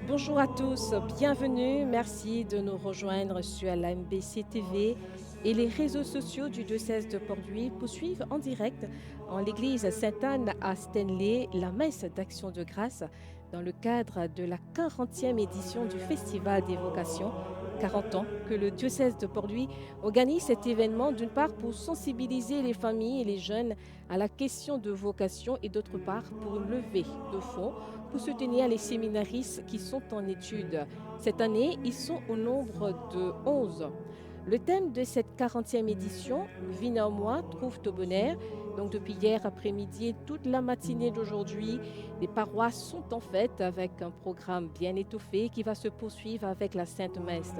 Bonjour à tous, bienvenue, merci de nous rejoindre sur la MBC TV et les réseaux sociaux du diocèse de Port-Louis pour suivre en direct en l'église Sainte-Anne à Stanley la messe d'action de grâce dans le cadre de la 40e édition du Festival des vocations. 40 ans que le diocèse de Port-Louis organise cet événement d'une part pour sensibiliser les familles et les jeunes à la question de vocation et d'autre part pour une levée de fonds pour soutenir les séminaristes qui sont en études. Cette année, ils sont au nombre de 11. Le thème de cette 40e édition, Vie en moi, trouve ton bonheur. Donc depuis hier après-midi et toute la matinée d'aujourd'hui, les paroisses sont en fête avec un programme bien étoffé qui va se poursuivre avec la Sainte Messe.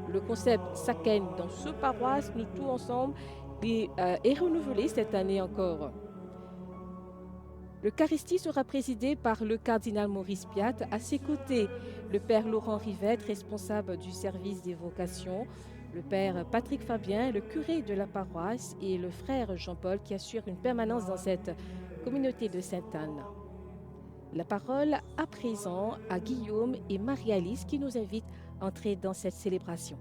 Le concept Saken dans ce paroisse, nous tous ensemble, est renouvelé cette année encore. L'Eucharistie sera présidée par le cardinal Maurice Piat. À ses côtés, le père Laurent Rivette, responsable du service des vocations, le père Patrick Fabien, le curé de la paroisse, et le frère Jean-Paul qui assure une permanence dans cette communauté de Sainte-Anne. La parole à présent à Guillaume et Marie-Alice qui nous invitent à entrer dans cette célébration.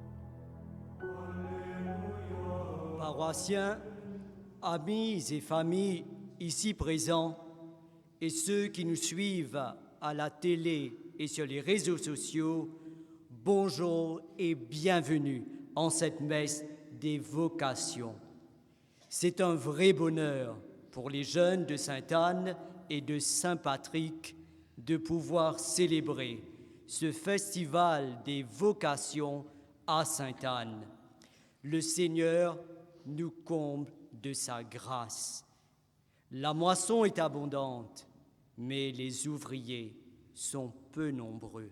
Paroissiens, amis et familles ici présents, et ceux qui nous suivent à la télé et sur les réseaux sociaux, bonjour et bienvenue en cette messe des vocations. C'est un vrai bonheur pour les jeunes de Sainte-Anne et de Saint-Patrick de pouvoir célébrer ce festival des vocations à Sainte-Anne. Le Seigneur nous comble de sa grâce. La moisson est abondante, mais les ouvriers sont peu nombreux.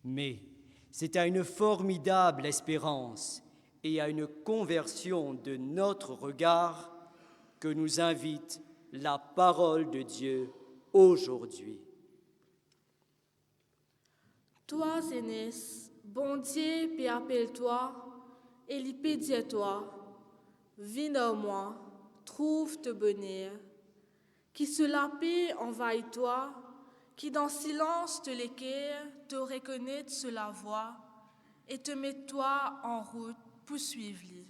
Mais c'est à une formidable espérance et à une conversion de notre regard que nous invite la parole de Dieu aujourd'hui. Toi, Zénès, bon Dieu, puis appelle-toi, et l'ipé dis-toi, viens en moi, trouve te bonheur, qui se la paix envahit-toi, qui dans silence te l'équerre, te reconnaît sur la voie, et te met toi en route pour suivre-lui.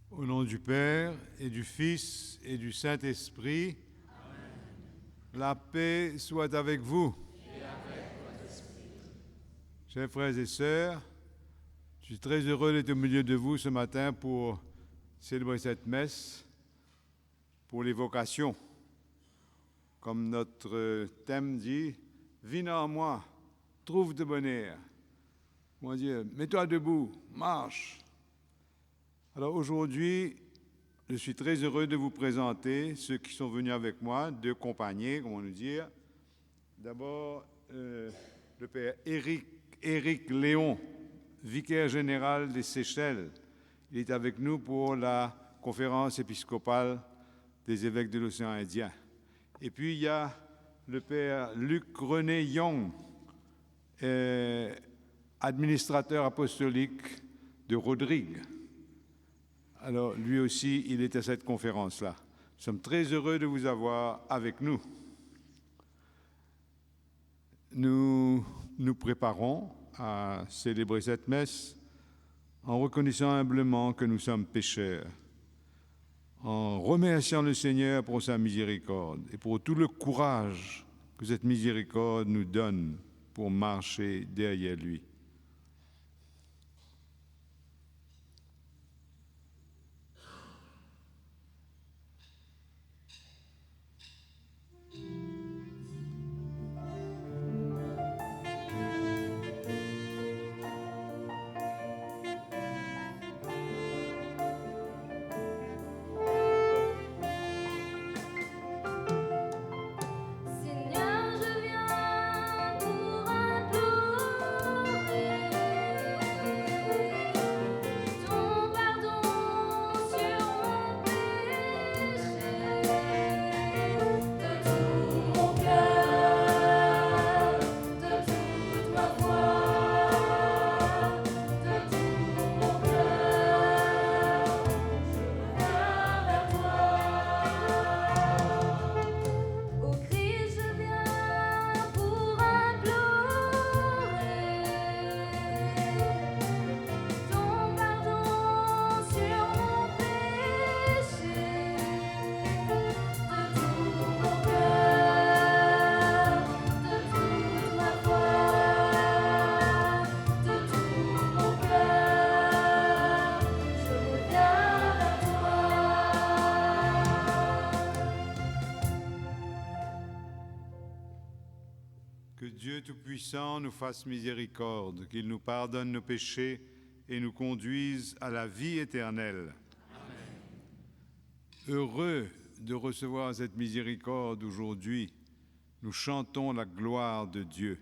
Au nom du Père et du Fils et du Saint-Esprit, la paix soit avec vous. Chers frères et sœurs, je suis très heureux d'être au milieu de vous ce matin pour célébrer cette messe pour les vocations. Comme notre thème dit, viens en moi, trouve de bonheur. Mon Dieu, mets-toi debout, marche. Alors aujourd'hui, je suis très heureux de vous présenter ceux qui sont venus avec moi, deux compagnies, comment nous dire. D'abord, le père Éric Léon, vicaire général des Seychelles. Il est avec nous pour la conférence épiscopale des évêques de l'océan Indien. Et puis, il y a le père Luc René Young, administrateur apostolique de Rodrigue. Alors, lui aussi, il est à cette conférence-là. Nous sommes très heureux de vous avoir avec nous. Nous nous préparons à célébrer cette messe en reconnaissant humblement que nous sommes pécheurs, en remerciant le Seigneur pour sa miséricorde et pour tout le courage que cette miséricorde nous donne pour marcher derrière lui. Que Dieu Tout-Puissant nous fasse miséricorde, qu'il nous pardonne nos péchés et nous conduise à la vie éternelle. Amen. Heureux de recevoir cette miséricorde aujourd'hui, nous chantons la gloire de Dieu.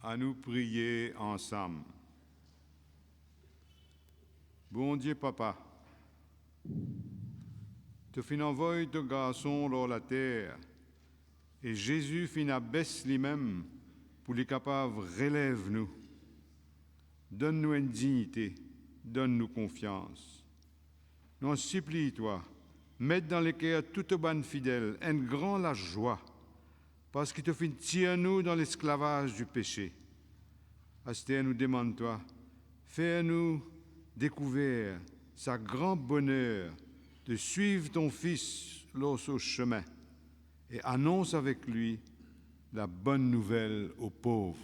À nous prier ensemble. Bon Dieu, Papa, tu fin envoies ton garçon dans la terre Et Jésus fin à baisse lui-même pour les capables relève-nous. Donne-nous une dignité, donne-nous confiance. Nous en supplie, toi, mette dans les cœurs toute bonne fidèle un grand la joie, parce qu'il te fait tirer nous dans l'esclavage du péché. Astère nous demande, toi, fais-nous découvrir sa grand bonheur de suivre ton Fils lors au chemin et annonce avec lui la bonne nouvelle aux pauvres.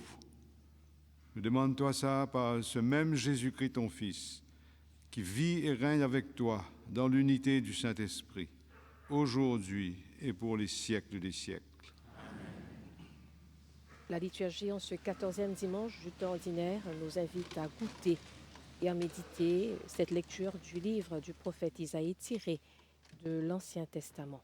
Nous demande-toi ça par ce même Jésus-Christ, ton Fils, qui vit et règne avec toi dans l'unité du Saint-Esprit, aujourd'hui et pour les siècles des siècles. La liturgie en ce 14e dimanche du temps ordinaire nous invite à goûter et à méditer cette lecture du livre du prophète Isaïe tiré de l'Ancien Testament.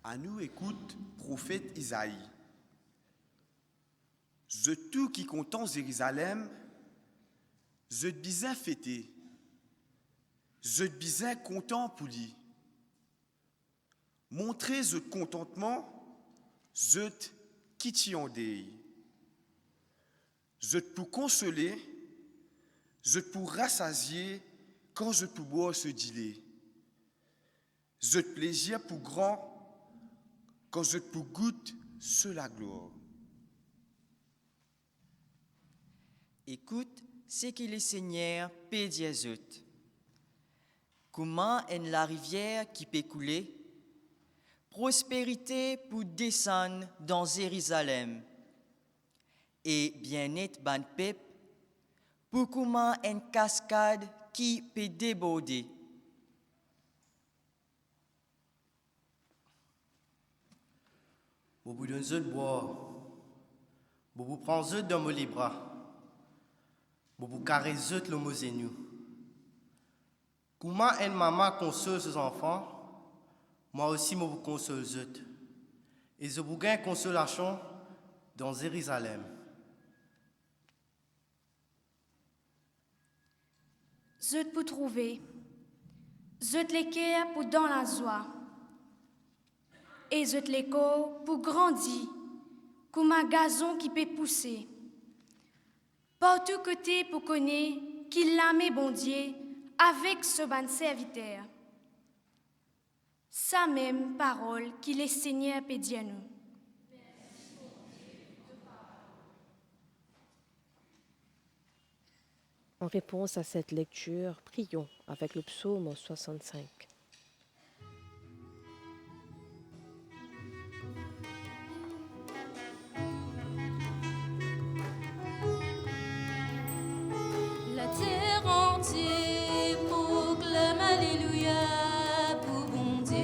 À nous écoute, prophète Isaïe. Je tout qui content Jérusalem, je te bisais fêté, je te bisais content pour lui. Montrez ce contentement, je te quitte en deuil. Je te pour consoler, je te pour rassasier quand je te boire ce dîner. Je te plaisir pour grand quand je te goûte sur la gloire. Écoute ce que le Seigneur peut dire. Comment est la rivière qui peut couler? Prospérité pour descendre dans Jérusalem. Et bien-être ban peuple, pour comment une cascade qui peut déborder. Vous vous donnez de boire, vous vous prenez dans les bras, vous vous caressez le mosenou. Comment une maman console ses enfants, moi aussi je vous console. Et je vous gagne consolation dans Jérusalem. Je te pour trouver, je te l'équerre pour dans la joie. Et je te l'écho pour grandir, comme un gazon qui peut pousser. Partout côté pour connaître qu'il l'aime bon Dieu avec ce ban serviteur. Sa même parole qu'il est Seigneur peut dire nous. En réponse à cette lecture, prions avec le psaume 65. La terre entière proclame Alléluia pour bon Dieu.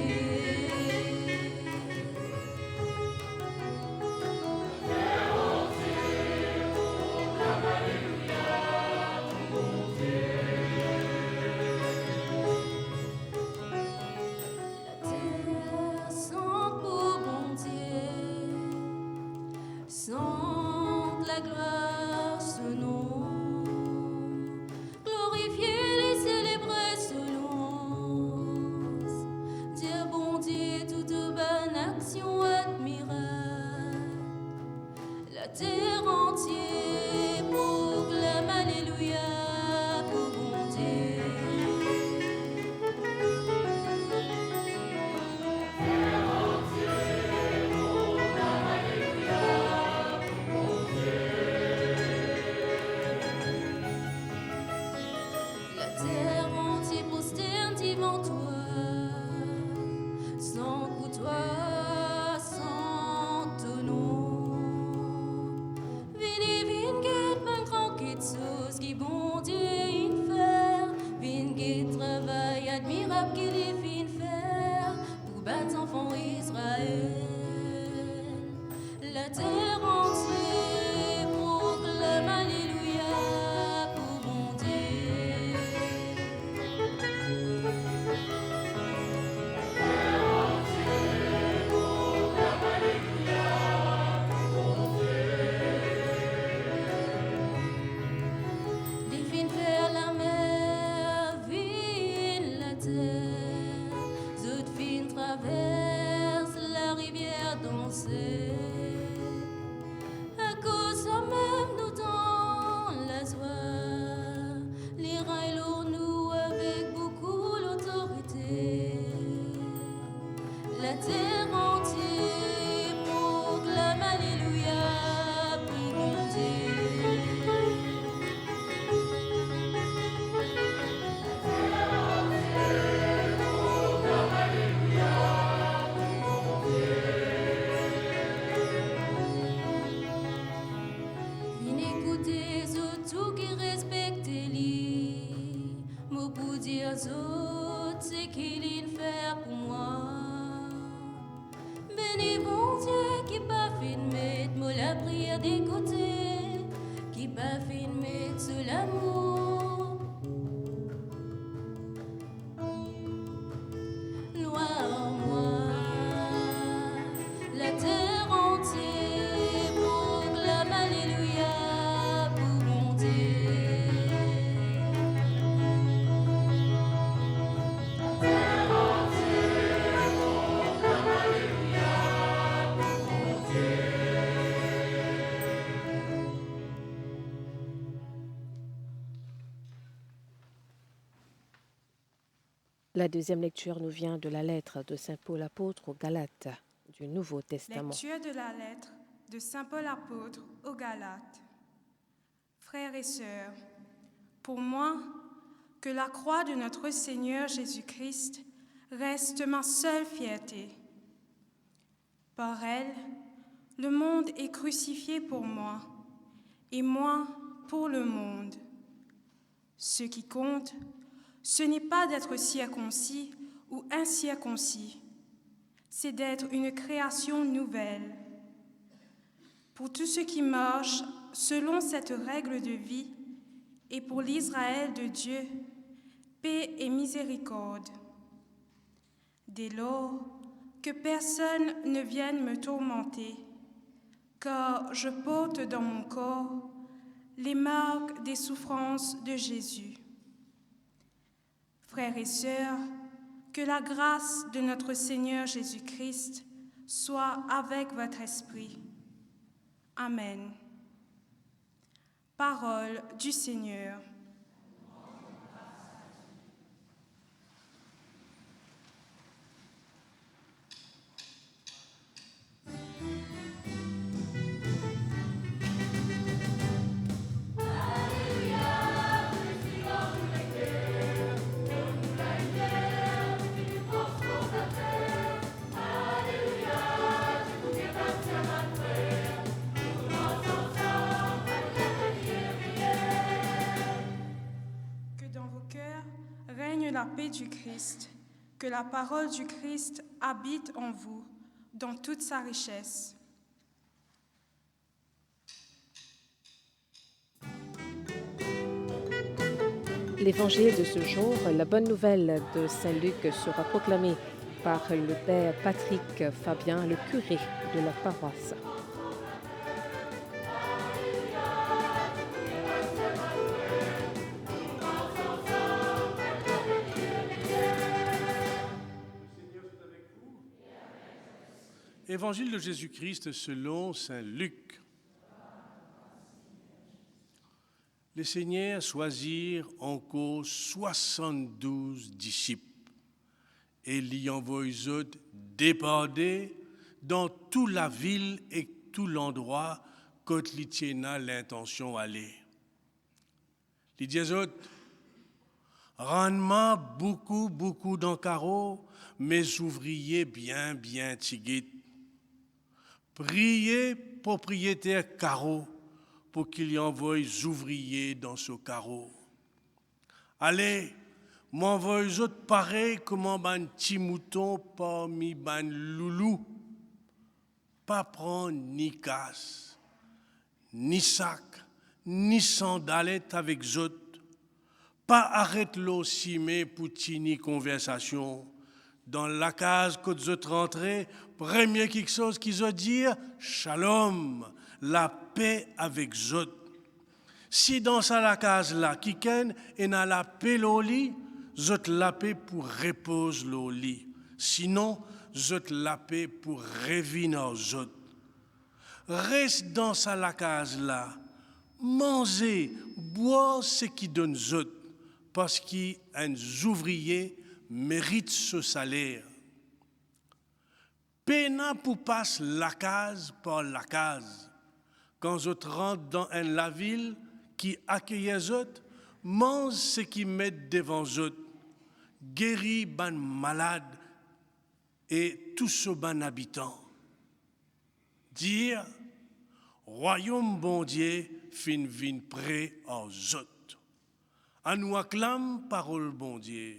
La terre entière proclame Alléluia pour bon Dieu. La terre sent pour bon Dieu, sent la grâce au nom. La terre entière proclame Alléluia pour bon Dieu. La terre entière proclame Alléluia pour bon Dieu. La terre entière prosterne devant toi, sans pour toi. La deuxième lecture nous vient de la lettre de Saint Paul apôtre aux Galates du Nouveau Testament. Lecture de la lettre de Saint Paul apôtre aux Galates. Frères et sœurs, pour moi, que la croix de notre Seigneur Jésus-Christ reste ma seule fierté. Par elle, le monde est crucifié pour moi, et moi pour le monde. Ce qui compte, ce n'est pas d'être circoncis ou incirconcis, c'est d'être une création nouvelle. Pour tous ceux qui marchent selon cette règle de vie, et pour l'Israël de Dieu, paix et miséricorde. Dès lors, que personne ne vienne me tourmenter, car je porte dans mon corps les marques des souffrances de Jésus. Frères et sœurs, que la grâce de notre Seigneur Jésus-Christ soit avec votre esprit. Amen. Parole du Seigneur. La paix du Christ, que la parole du Christ habite en vous dans toute sa richesse. L'évangile de ce jour, la bonne nouvelle de Saint Luc sera proclamée par le père Patrick Fabien, le curé de la paroisse. Évangile de Jésus-Christ selon saint Luc. Les Seigneurs choisirent encore 72 disciples et l'y envoyèrent déparder dans toute la ville et tout l'endroit quand ils tenaient l'intention d'aller. Ils disaient, rends-moi beaucoup d'encarreaux, mes ouvriers bien tigués. Priez propriétaire carreau pour qu'il y envoie des ouvriers dans ce carreau. Allez, m'envoie les autres pareils comme un petit mouton parmi ban loulou. Pas prendre ni casse, ni sac, ni sandalette avec les autres. Pas arrête l'eau cimée pour tini conversation. Dans la case que vous êtes rentrés, premier quelque chose qu'ils ont dit, shalom, la paix avec eux. Si dans la case là, qui ken et na la paix l'oli, zot la paix pour repose l'oli. Sinon, zot la paix pour reviner zot. Reste dans la case là, mangez, boire ce qui donne zot, parce qu'un ouvrier mérite ce salaire. Pena pour passer la case par la case. Quand je rentre dans la ville qui accueille les autres, mange ce qui met devant eux, guérit ban malade et tous ce ban habitants. Dire, royaume bon Dieu fin vin près aux autres. À nous acclame parole bon Dieu.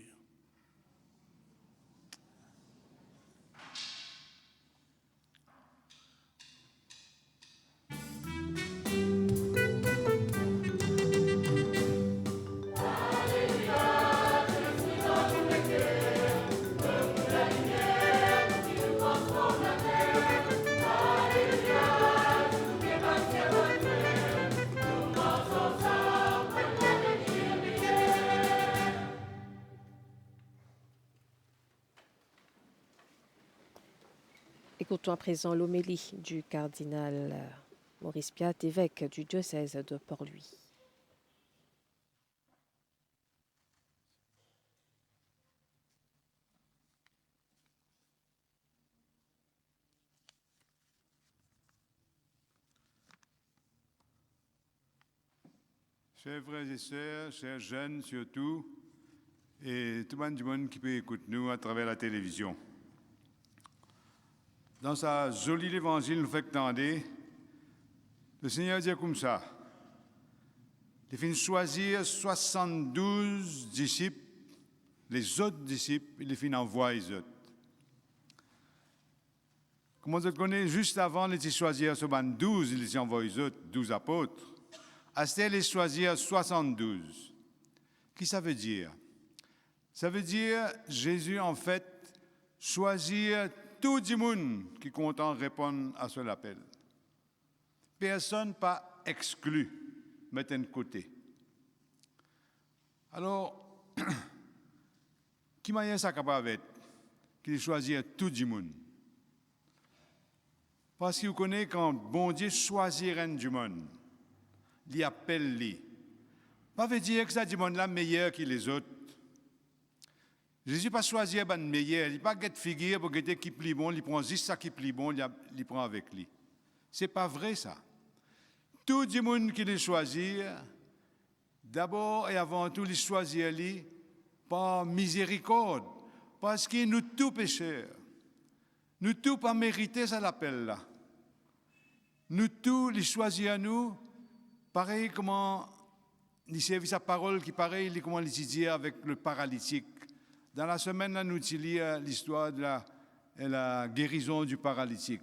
Écoutons à présent l'homélie du cardinal Maurice Piat, évêque du diocèse de Port-Louis. Chers frères et sœurs, chers jeunes surtout, et tout le monde qui peut écouter nous à travers la télévision. Dans sa jolie évangile, nous fait entendre, le Seigneur dit comme ça, il finit choisir 72 disciples, les autres disciples, il finit envoyer les autres. Comment vous connaissez, juste avant, il choisir ce 12, il envoie les autres, 12 apôtres. Astel, il choisir 72. Qu'est-ce que ça veut dire? Ça veut dire, Jésus, en fait, choisir tout le monde qui est content de répondre à son appel. Personne pas exclu, mettre de côté. Alors, qui m'a ça capable d'être? Qu'il choisit tout le monde. Parce que vous connaissez quand bon Dieu choisit un du monde, il appelle lui. Pas veut dire que ça du monde là meilleur que les autres. Jésus pas choisir ben meilleur, il pas get figure pour get qui plus bon, il prend juste ça qui plus bon, il prend avec lui. C'est pas vrai ça. Tout le monde qui les choisit, d'abord et avant tout, il choisit lui par miséricorde, parce que nous tous pécheurs, nous tous pas mérité ça l'appel là. Nous tous les choisis à nous, pareil comment il servi sa parole qui pareil comment il dit avec le paralytique. Dans la semaine là, nous lisons l'histoire de la guérison du paralytique.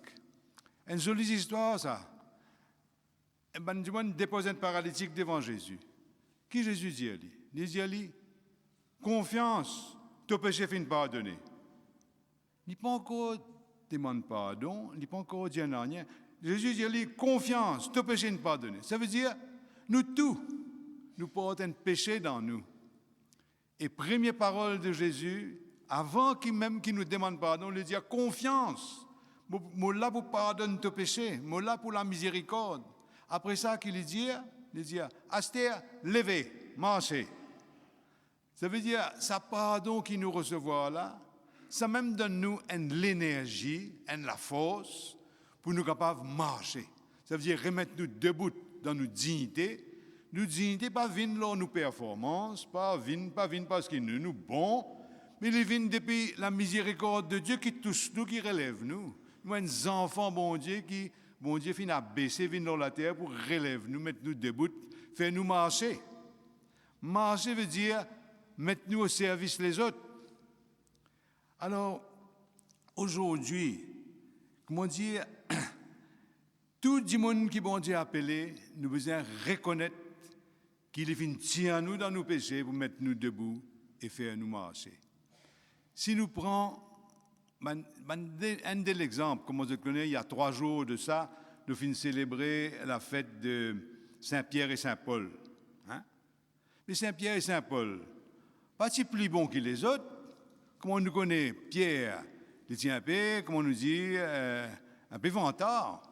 Une jolie histoire ça. Et ben du monde dépose un paralytique devant Jésus. Qui Jésus dit à lui? Il dit à lui, confiance, ton péché finit pardonné. Il n'a pas encore demandé pardon, il n'a pas encore dit rien. Jésus dit à lui, confiance, ton péché n'est pardonné. Ça veut dire, nous tous, nous portons un péché dans nous. Et première parole de Jésus, avant qu'il nous demande pardon, il dit confiance. Moi là pour pardonner ton péché, moi là pour la miséricorde. Après ça, qu'il dit, Astère, levez, marchez. Ça veut dire, ça pardon qu'il nous recevoir là, ça même donne nous l'énergie, la force pour nous capables de marcher. Ça veut dire remettre nous debout dans nos dignités. Nos dignités pas viennent dans nos performances, pas viennent parce qu'ils nous bons, mais ils viennent depuis la miséricorde de Dieu qui touche nous, qui relève nous. Nous, des enfants, bon Dieu finit à baisser, viennent dans la terre pour relever nous, mettre nous debout, faire nous marcher. Marcher veut dire mettre nous au service les autres. Alors, aujourd'hui, comment dire, tout le monde qui bon Dieu a appelé, nous besoin reconnaître qu'il est venu tirer nous dans nos péchés pour mettre nous debout et faire nous marcher. Si nous prenons un de l'exemple, comme vous connaissez, il y a 3 jours de ça, nous finissons célébrer la fête de Saint-Pierre et Saint-Paul. Hein? Mais Saint-Pierre et Saint-Paul, pas si plus bons que les autres. Comment on nous connaît Pierre, il tient un peu, comment on nous dit, un peu vantard.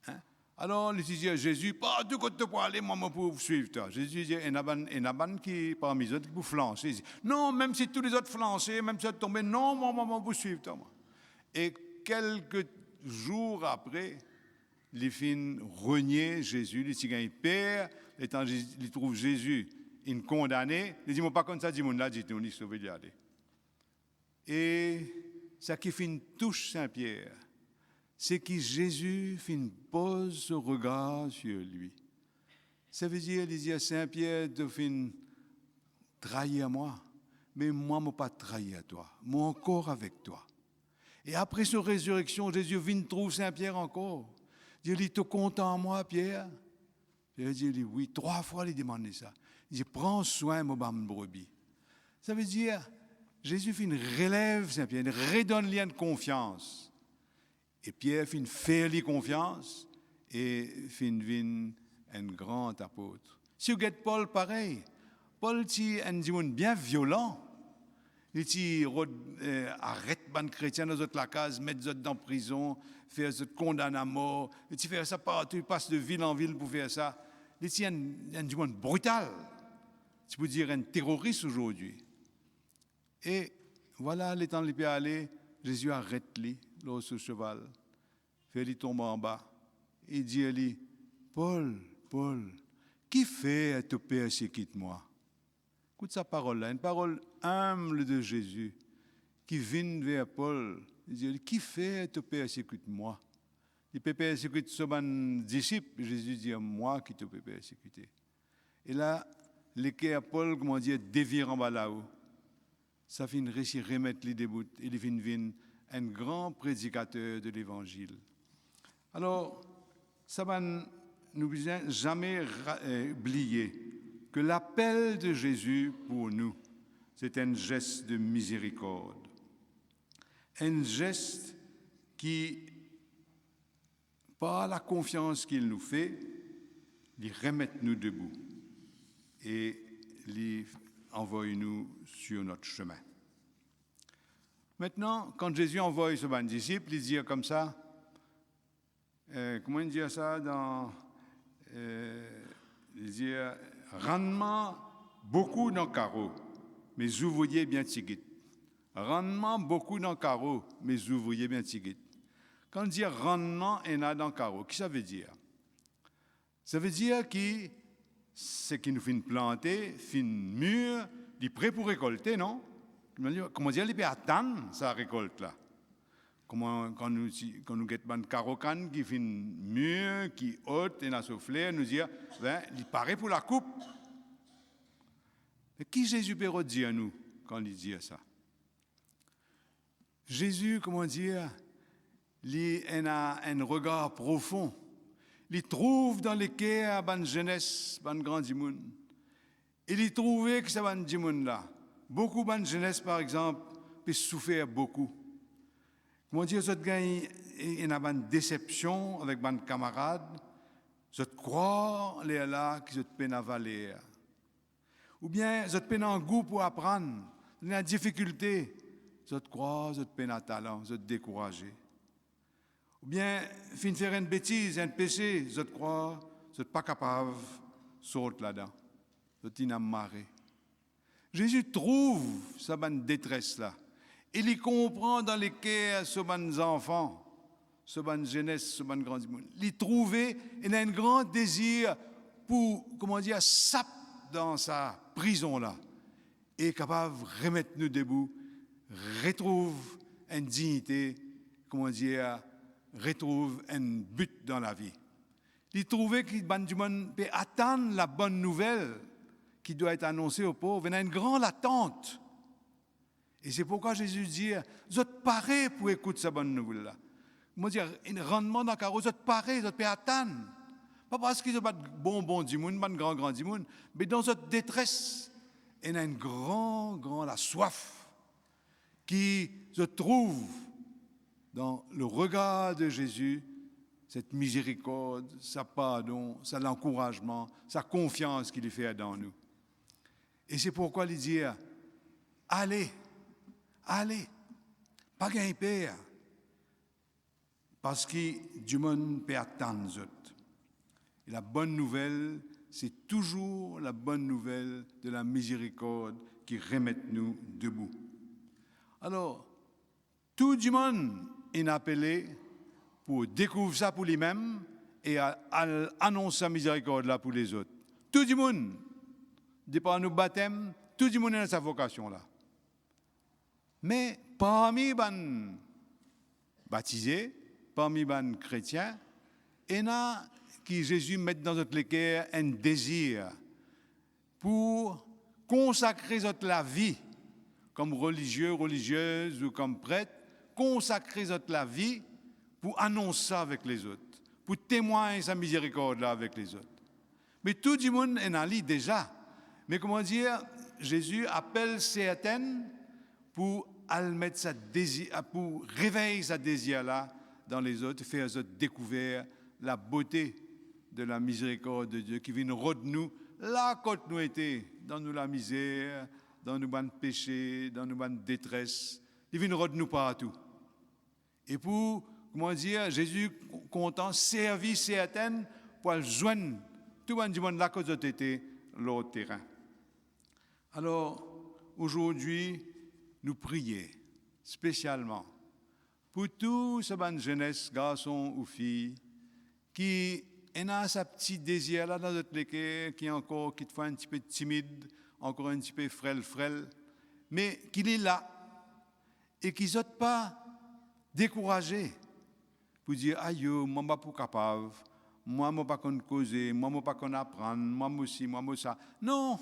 Hein? Alors, il dit à Jésus, pas de côté pour aller, moi, pour vous suivre. Toi. Jésus dit, il y en a qui, parmi les autres, qui vous flancher. Il dit, non, même si tous les autres flanchaient, même si tous tombaient, non, moi, vous suivre. Toi, moi. Et quelques jours après, il finit renier Jésus, il dit, il perd, et quand il trouve Jésus, il condamné, il dit, moi, pas comme ça, dit, mon là, dit, on y sauvé d'y aller. Et ça qui fait une touche Saint-Pierre, c'est que Jésus pose ce regard sur lui. Ça veut dire, il dit à Saint-Pierre, tu fin trahir moi, mais moi, je ne pas trahir à toi, moi encore avec toi. Et après sa résurrection, Jésus vient trouver Saint-Pierre encore. Il dit, tu es content en moi, Pierre? Il dit, oui, 3 fois il demande ça. Il dit, prends soin de ma brebis. Ça veut dire, Jésus relève Saint-Pierre, il redonne lui une confiance. Et Pierre fait lui confiance et devient un grand apôtre. Si vous regardez Paul, pareil. Paul est un homme bien violent. Il dit, arrête les chrétiens dans la case, mettre dans la prison, faire ça condamner à mort. Il dit, faire ça partout, il passe de ville en ville pour faire ça. Il dit, un homme brutal. Tu peux dire un terroriste aujourd'hui. Et voilà, le temps de peut aller, Jésus arrête lui, là, sur le cheval, fait lui tomber en bas. Il dit à lui, Paul, qui fait te persécute-moi? Écoute sa parole-là, une parole humble de Jésus qui vient vers Paul. Il dit, qui fait te persécute-moi? Il peut persécuter son disciple. Jésus dit, moi qui te peux persécuter. Et là, l'équerre Paul, comment dire, dévire en bas là-haut. Ça finit réussir remettre les débouts. Il finit un grand prédicateur de l'évangile. Alors, ça va nous jamais oublier que l'appel de Jésus pour nous, c'est un geste de miséricorde. Un geste qui, par la confiance qu'il nous fait, il remet nous debout et il envoie nous sur notre chemin. Maintenant, quand Jésus envoie ce disciple, il dit comme ça, comment il dit ça dans... il dit, rendement beaucoup dans le carreau, mais ouvriers bien tigit. Rendement beaucoup dans le carreau, mais ouvriers bien tigit. Quand on dit rendement et là dans le carreau, qu'est-ce que ça veut dire? Ça veut dire que c'est qu'il nous fait planter, fait mûr, il est prêt pour récolter, non? Comment dire, il peut attendre sa récolte là. Comment, quand nous guettons un carocan qui fait mûr, qui haute et n'a soufflé, nous dire, ben, il paraît pour la coupe. Mais qui Jésus peut dire à nous quand il dit ça? Jésus, comment dire, il a un regard profond. Il trouve dans les cœurs de la jeunesse, de grand monde. Il trouvait que ça va dire là. Beaucoup de jeunesse, par exemple, peut souffrir beaucoup. Comment dire, il y a une déception avec mes camarades. Je crois là que je peine à valer. Ou bien, je peine en goût pour apprendre. Il y a une difficulté. Je crois, je peine à talent, je découragé. Ou bien, fin de faire une bêtise, un péché, je crois, je ne suis pas capable de sortir là-dedans. Je suis amarré. Jésus trouve sa détresse-là. Il comprend dans les cœurs ce enfants, ce jeunesse, ce grand monde. Il trouve, il a un grand désir pour, comment dire, sape dans sa prison-là. Et capable de remettre nous debout, retrouve une dignité, comment dire, retrouve un but dans la vie. Il trouvait que le monde peut attendre la bonne nouvelle qui doit être annoncée aux pauvres. Il y a une grande attente. Et c'est pourquoi Jésus dit, vous êtes parés pour écouter cette bonne nouvelle-là. Moi, dire, un rendement dans le carreau, vous êtes parés, vous êtes attendre. Pas parce qu'ils ont pas de bon du monde, pas de grand du monde, mais dans cette détresse, il y a une la soif qui se trouve dans le regard de Jésus, cette miséricorde, sa pardon, sa l'encouragement, sa confiance qu'il fait dans nous. Et c'est pourquoi il dit, allez, pas gain père, parce que du monde peut attendre. Et la bonne nouvelle, c'est toujours la bonne nouvelle de la miséricorde qui remet nous debout. Alors, tout le monde est appelé pour découvrir ça pour lui-même et à annoncer sa miséricorde là pour les autres. Tout le monde, dépend de nos baptêmes, tout le monde a sa vocation là. Mais parmi les baptisés, parmi les chrétiens, il y en a qui Jésus met dans notre cœur un désir pour consacrer la vie comme religieux, religieuse ou comme prêtre, consacrer la vie pour annoncer ça avec les autres, pour témoigner sa miséricorde là avec les autres. Mais tout le monde est en lit déjà. Mais comment dire, Jésus appelle certains pour mettre sa désir, pour réveiller sa désir là dans les autres, faire découvrir la beauté de la miséricorde de Dieu qui vient de nous là quand nous étions dans nous la misère, dans nos bonnes péchés, dans nos bonnes détresses. Il vient de nous partout. Et pour, comment dire, Jésus content servir certains pour joindre tout le monde là quand nous étions l'autre terrain. Alors, aujourd'hui, nous prions spécialement pour tous ces bonnes jeunesse, garçons ou filles, qui on a ce petit désir là dans notre cœur qui est encore, qui te fait un petit peu timide, encore un petit peu frêle, mais qu'il est là et qu'il ne pas découragé pour dire aïe, moi je ne suis pas capable, moi je ne pas causer, moi je ne pas apprendre, moi aussi, moi ça. Non.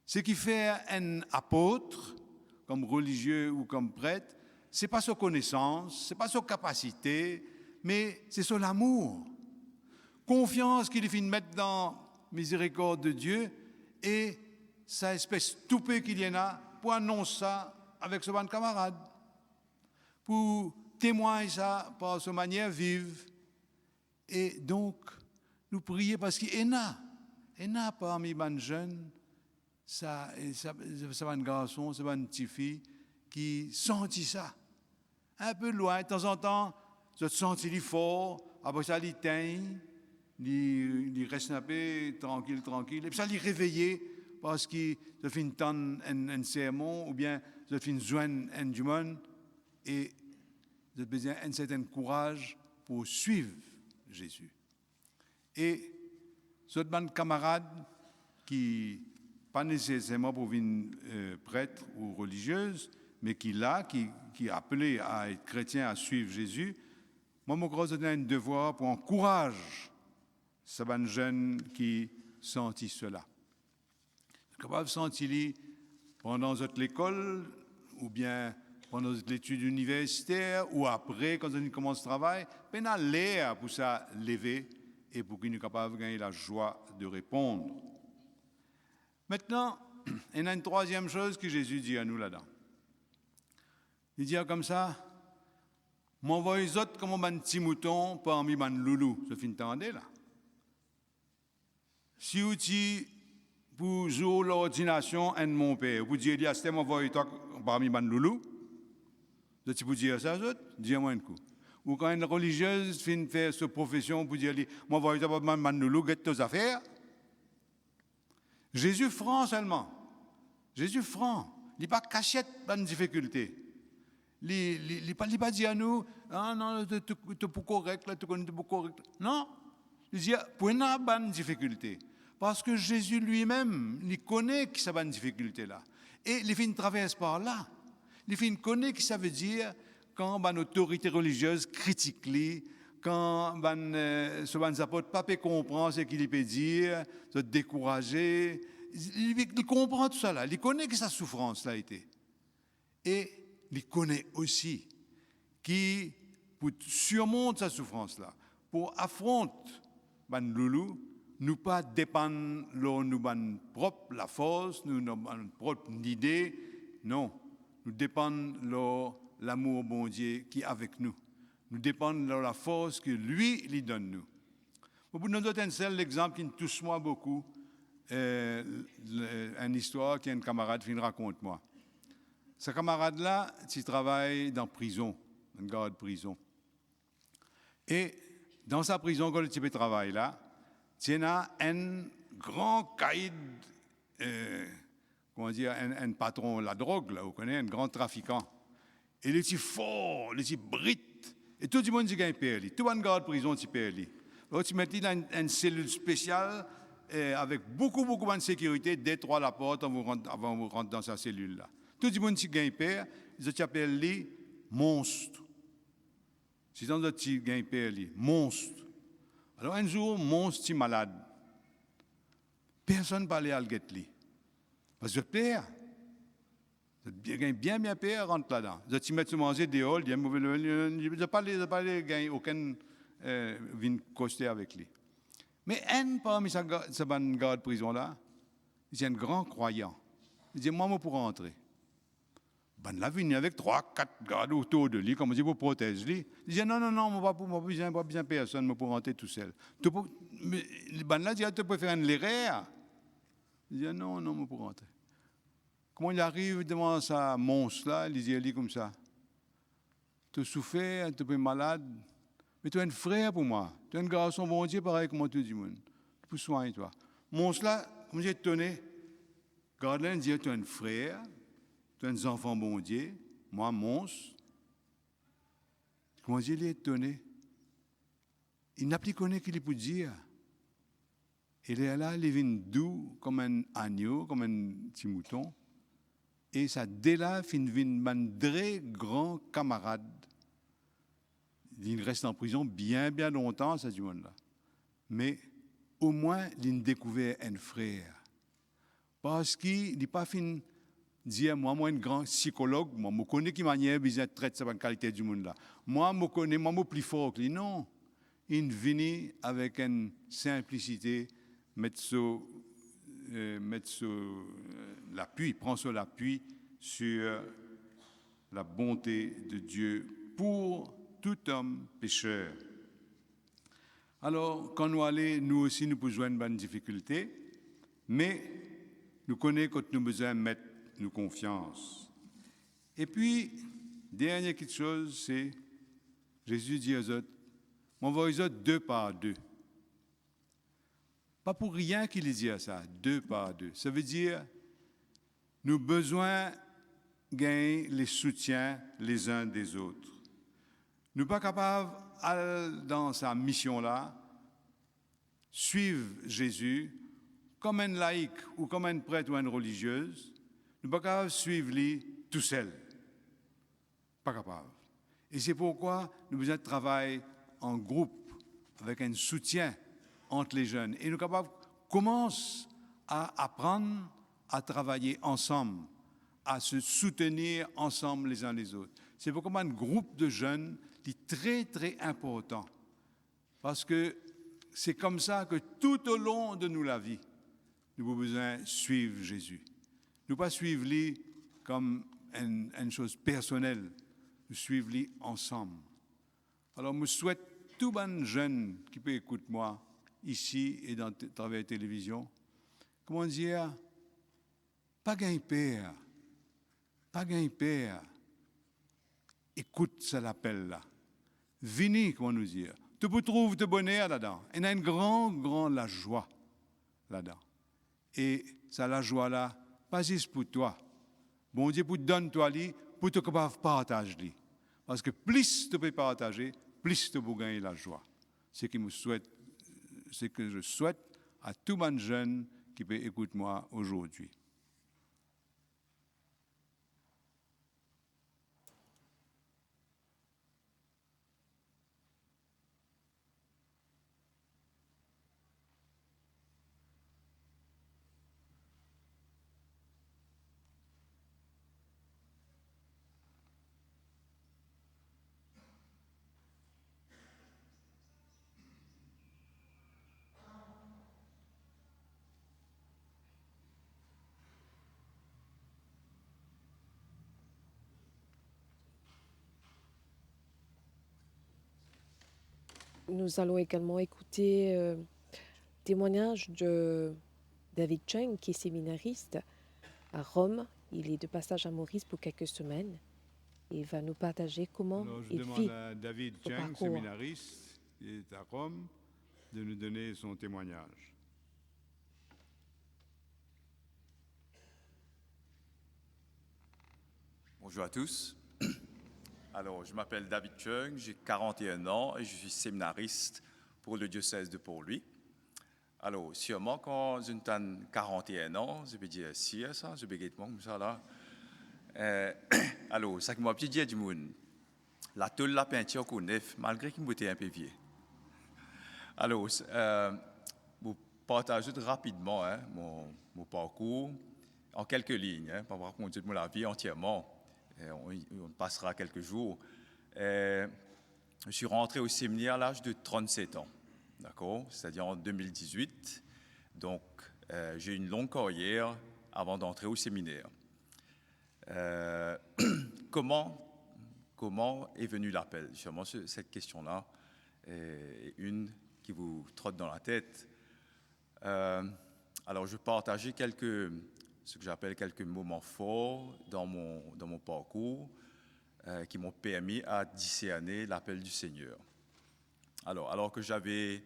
Ce qui fait un apôtre, comme religieux ou comme prêtre, ce n'est pas sa connaissance, ce n'est pas sa capacité, mais c'est son amour. Confiance qu'il finit de mettre dans la miséricorde de Dieu et sa espèce toupée qu'il y en a pour annoncer ça avec son camarade, pour témoigner ça par sa manière vive. Et donc, nous prions parce qu'il y en a parmi les jeunes, ça va un garçon, ça va une petite fille qui sentit ça. Un peu loin, de temps en temps, je sens il fort, après ça, il teint, il reste un peu tranquille, et puis ça, il réveillé parce qu'il fait un sermon, ou bien il fait joindre un du monde, et il a besoin d'un certain courage pour suivre Jésus. Et ce camarade qui pas nécessairement pour une prêtre ou religieuse, mais qui est appelé à être chrétien, à suivre Jésus, moi, mon gros, c'est un devoir pour encourager ces jeunes qui sentent cela. Capable de sentir pendant l'école, ou bien pendant l'étude universitaire, ou après, quand on commence le travail, on a l'air pour ça lever et pour qu'il soit capable de gagner la joie de répondre. Maintenant, il y a une troisième chose que Jésus dit à nous là-dedans. Il dit comme ça, m'envoie les autres comme un petit mouton parmi les loulous. Ça fait une tendée là. Si vous dites pour jouer l'ordination de mon père, vous dites, c'était m'envoie toi parmi les loulous. Vous dites, vous dire ça, dis-moi un coup. Ou quand une religieuse fait cette profession, vous dites, m'envoie toi parmi les loulous, get tes affaires. Jésus franc seulement. Jésus franc. Il n'est pas cachette dans une difficulté. Il n'est pas dit à nous, ah non, tu es pour correct, là, tu es pour correct. Non. Il dit, pour une bonne difficulté. Parce que Jésus lui-même, il connaît que ça va une difficulté là. Et il fait une traverse par là. Il connaît que ça veut dire quand une autorité religieuse critique lui, quand ce apôtre pas peut comprendre ce qu'il peut dire, se décourager, il comprend tout ça là, il connaît que sa souffrance là a été. Et il connaît aussi qui pour surmonter sa souffrance là, pour affronter ban loulou, nous pas dépendre de nous propre la force, nous propre idée, non, nous dépendons de l'amour bon Dieu qui est avec nous. Nous dépendons de la force que lui donne nous. Pour nous donner un seul exemple qui me touche moi beaucoup, une histoire qu'un camarade raconte moi. Ce camarade-là, il travaille dans la prison, un garde de prison. Et dans sa prison, quand il travaille là, il y a un grand caïd, un patron de la drogue, là, vous connaissez, un grand trafiquant. Et il est fort, il est brite. Et tout le monde dit qu'il y a un père. Tout le monde garde prison, il père. Alors, tu mets dans une cellule spéciale avec beaucoup de sécurité, détruit la porte avant de rentrer dans sa cellule-là. Tout le monde dit qu'il y a un père, ils appellent lui monstre. C'est dans le petit gain père, lui, monstre. Alors, un jour, monstre est malade. Personne ne parlait à le guetter. Parce que père, bien père rentre là-dedans. Vous tu mets se manger dehors, il y a pas gagner aucun vin coster avec lui. Mais un parmi sa garde prison là, c'est un grand croyant. Il dit moi pour rentrer. Ben là venu avec 3-4 gardes autour de lui, comme on dit pour protéger lui. Il dit non, moi pas besoin personne, moi pour rentrer tout seul. Ben là dit tu peux faire une l'erreur. Il dit non, moi pour rentrer. Comment il arrive devant sa monstre là, il dit comme ça. Tu souffres, tu es malade, mais tu es un frère pour moi. Tu es un garçon bon Dieu pareil comme tout le monde. Tu peux soigner toi. Monstre là, comme j'ai étonné, garde là, il dit tu es un frère, tu es un enfant bon Dieu, moi monstre. Comment il est étonné. il n'a plus connu qu'il peut dire. Il est là, il vient doux comme un agneau, comme un petit mouton. Et ça, dès là, il devient un très grand camarade. Il reste en prison bien longtemps, ça, du monde-là. Mais au moins, il a découvert un frère. Parce qu'il n'est pas fin de dire, moi, un grand psychologue, moi, je connais qui manière de traiter cette qualité du monde-là. Moi, je connais, moi, je plus fort que lui. Non. Il vient avec une simplicité, mettre sur l'appui, prend sur l'appui sur la bonté de Dieu pour tout homme pécheur. Alors, quand nous allons, nous aussi, nous pouvons joindre une difficulté, mais nous connaissons que nous avons besoin de mettre nos confiance. Et puis, dernière petite chose, c'est Jésus dit aux autres, on va aux autres 2 par 2. Pas pour rien qu'il dit ça, 2 par 2. Ça veut dire, nous avons besoin de gagner les soutiens les uns des autres. Nous ne sommes pas capables, dans sa mission-là, suivre Jésus comme un laïc ou comme un prêtre ou une religieuse. Nous ne sommes pas capables de suivre lui tout seul. Pas capable. Et c'est pourquoi nous besoin de travailler en groupe, avec un soutien entre les jeunes. Et nous sommes capables commencer à apprendre à travailler ensemble, à se soutenir ensemble les uns les autres. C'est pourquoi un groupe de jeunes est très, très important. Parce que c'est comme ça que tout au long de nous la vie, nous avons besoin de suivre Jésus. Nous ne pas suivre lui comme une chose personnelle, nous suivre lui ensemble. Alors, je souhaite tout bon jeune qui peut écouter moi ici et dans travers la télévision, comment dire, pas gain père, pas gain père. Écoute ça l'appel là. Venez, comment nous dire. Tu peux trouver de bonheur là-dedans. Il y a une grande la joie là-dedans. Et ça, la joie là, pas juste pour toi. Bon Dieu, pour te donner toi, pour te capable partager. Parce que plus tu peux partager, plus tu peux gagner la joie. C'est ce que je souhaite à tout le jeune qui peut écouter moi aujourd'hui. Nous allons également écouter témoignage de David Chung, qui est séminariste à Rome. Il est de passage à Maurice pour quelques semaines et va nous partager comment il vit. Je demande à David Chung, séminariste, qui est à Rome, de nous donner son témoignage. Bonjour à tous. Alors, je m'appelle David Chung, j'ai 41 ans et je suis séminariste pour le diocèse de Port-Louis. Alors, sûrement quand j'ai 41 ans, je vais dire si ça, je vais dire comme ça là. Alors, ça qui m'a dit du monde, la tôle, la peinture qu'on est, malgré qu'il m'était un peu vieux. Alors, pour partager rapidement mon parcours en quelques lignes, pour raconter la vie entièrement. On passera quelques jours. Je suis rentré au séminaire à l'âge de 37 ans, d'accord, c'est-à-dire en 2018. Donc, j'ai une longue carrière avant d'entrer au séminaire. Comment est venu l'appel? Sûrement, cette question-là est une qui vous trotte dans la tête. Alors, je vais partager ce que j'appelle quelques moments forts dans mon parcours qui m'ont permis à discerner l'appel du Seigneur. Alors que j'avais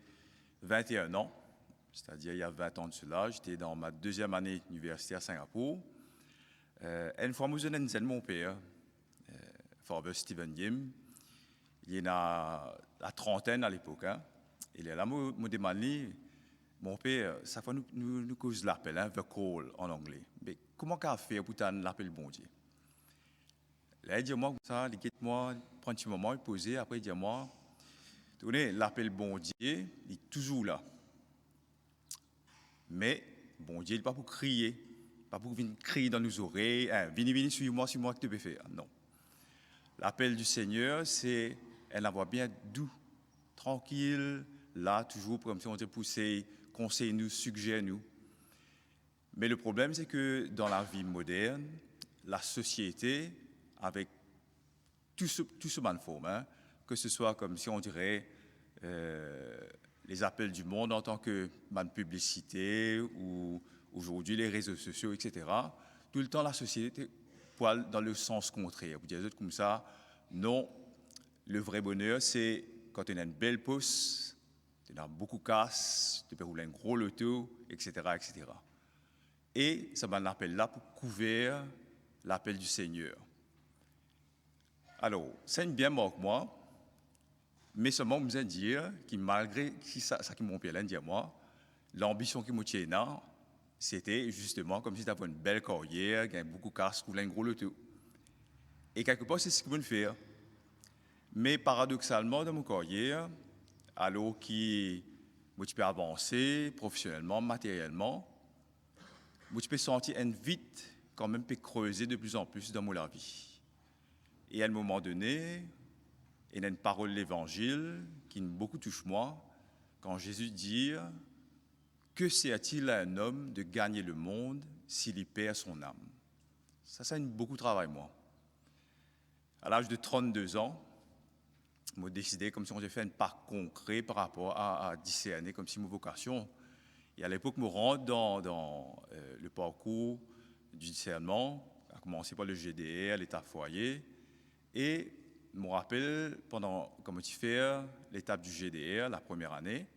21 ans, c'est-à-dire il y a 20 ans de cela, j'étais dans ma 2e année d'université à Singapour. Une fois, je suis mon père, Father Stephen Yim. Il y en a la trentaine à l'époque. Et là, je demande, mon père, ça fait nous cause l'appel, the call en anglais. Mais comment qu'on fait pour l'appel bon Dieu? Là, il dit moi, ça, il moi, prend un petit moment, il pose, après il dit moi, tenez, l'appel bon Dieu, il est toujours là. Mais bon Dieu, il n'est pas pour crier, pas pour venir crier dans nos oreilles, hein, venez, suis-moi que tu peux faire. Non. L'appel du Seigneur, c'est elle envoie bien doux, tranquille, là, toujours, comme si on te poussait, conseille nous, suggère nous. Mais le problème, c'est que dans la vie moderne, la société, avec tout ce manforme, hein, que ce soit comme si on dirait les appels du monde en tant que man publicité ou aujourd'hui les réseaux sociaux, etc. Tout le temps, la société poile dans le sens contraire. Vous dites comme ça, non, le vrai bonheur, c'est quand on a une belle pousse, on a beaucoup de casse, tu peux rouler un gros loto, etc., etc. Et ça m'a appel là pour couvrir l'appel du Seigneur. Alors, c'est bien moque moi, mais seulement me dire que malgré ça qui m'ont appelé dire moi, l'ambition qui me tient là, c'était justement comme si tu avais une belle carrière, gagner beaucoup de casse, rouler un gros loto. Et quelque part, c'est ce que je veux faire. Mais paradoxalement, dans mon carrière, alors que je peux avancer professionnellement, matériellement, je peux sentir un vide quand même peut creuser de plus en plus dans mon vie. Et à un moment donné, il y a une parole de l'Évangile qui beaucoup touche moi, quand Jésus dit « Que sert-il à un homme de gagner le monde s'il y perd son âme ?» Ça beaucoup de travail, moi. À l'âge de 32 ans, je décidé comme si on avait fait un pas concret par rapport à discerner comme si ma vocation. Et à l'époque, je rentre dans le parcours du discernement, à commencer par le GDR, l'état foyer, et je me rappelle pendant comment tu fais l'étape du GDR, la première année,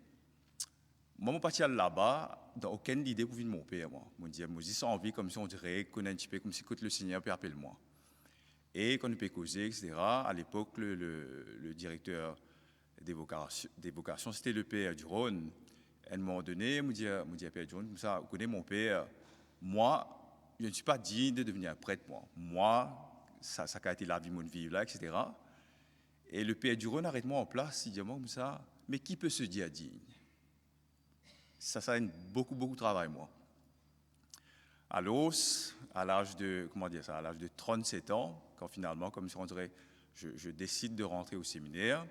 moi, je suis parti là-bas, dans aucune idée pour venir mon père, moi. Je me dis, sans envie, comme si on dirait, connaître un petit peu, comme si le Seigneur peut appeler moi. Et quand on peut causer, etc., à l'époque, le directeur des vocations, c'était le père du Rhône. À un moment donné, je me dis Père John, comme ça, vous connaissez mon père, moi, je ne suis pas digne de devenir un prêtre, moi, ça a été la vie, mon vie, là, etc. Et le père du Rhône arrête-moi en place, il dit moi comme ça, mais qui peut se dire digne? Ça a beaucoup de travail, moi. Alors, à l'âge de 37 ans, quand finalement, comme si on dirait, je décide de rentrer au séminaire,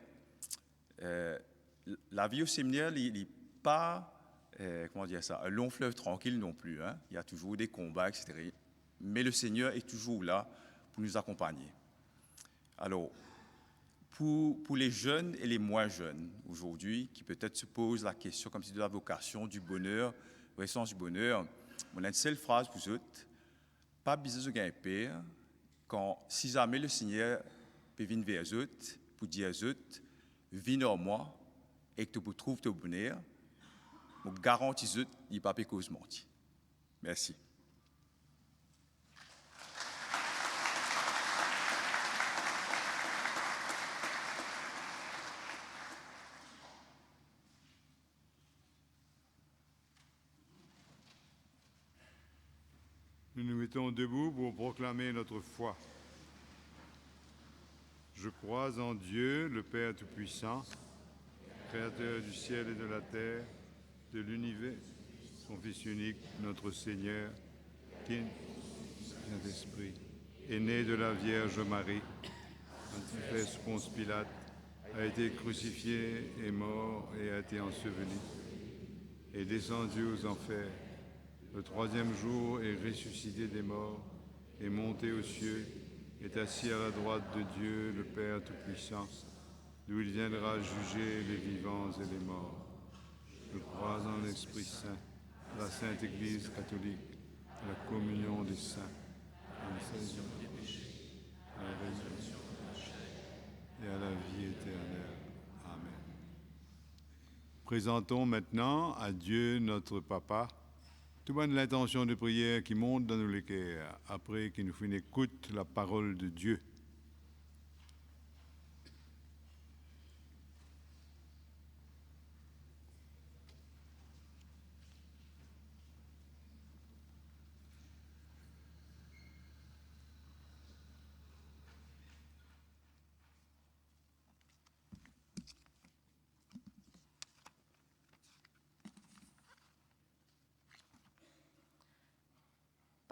la vie au séminaire, il n'est pas, un long fleuve tranquille non plus. Hein. Il y a toujours des combats, etc. Mais le Seigneur est toujours là pour nous accompagner. Alors, pour les jeunes et les moins jeunes aujourd'hui, qui peut-être se posent la question comme si de la vocation, du bonheur, l'essence du bonheur, on a une seule phrase pour eux, pas besoin de gagner père, quand si jamais le Seigneur peut venir vers eux, pour dire à eux, viens en moi, et que tu trouves ton bonheur, je garantis eux, il n'y a pas de cause mentir. Merci. Nous nous mettons debout pour proclamer notre foi. Je crois en Dieu, le Père Tout-Puissant, Créateur du ciel et de la terre, de l'univers, son Fils unique, notre Seigneur, qui, Saint-Esprit, est né de la Vierge Marie, quand Ponce Ponce Pilate, a été crucifié, est mort et a été enseveli, est descendu aux enfers. Le troisième jour est ressuscité des morts, est monté aux cieux, est assis à la droite de Dieu, le Père Tout-Puissant, d'où il viendra juger les vivants et les morts. Je crois en l'Esprit Saint, la Sainte Église catholique, la communion des saints, la saison des péchés, à la résurrection et à la vie éternelle. Amen. Présentons maintenant à Dieu notre Papa toute bonne l'intention de prière qui monte dans nos cœurs, après qu'il nous fait une écoute la parole de Dieu.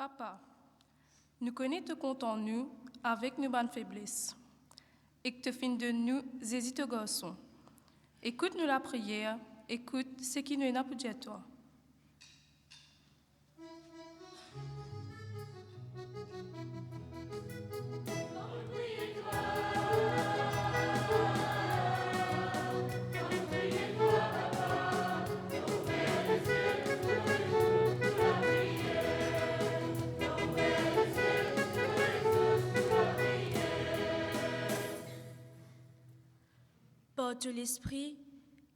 Papa, nous connaissons te compte en nous avec nos bonnes faiblesses et que te fin de nous hésite garçon. Écoute-nous la prière, écoute ce qui nous est pour dire toi. Porte l'esprit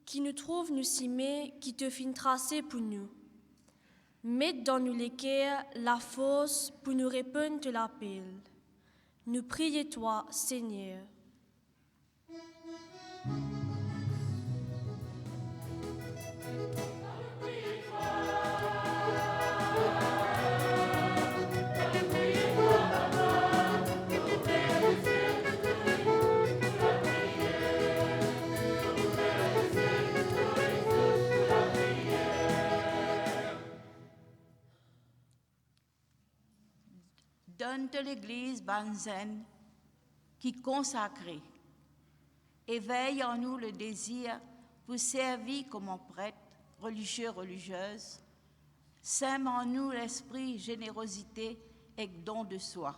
qui nous trouve nous cimer, qui te fin tracer pour nous. Mette dans nous l'équerre la force pour nous répondre de l'appel. Nous prions toi, Seigneur. Donne de l'Église banzen qui consacrée. Éveille en nous le désir pour servir comme prêtre, religieux, religieuse. Sème en nous l'esprit, générosité et don de soi.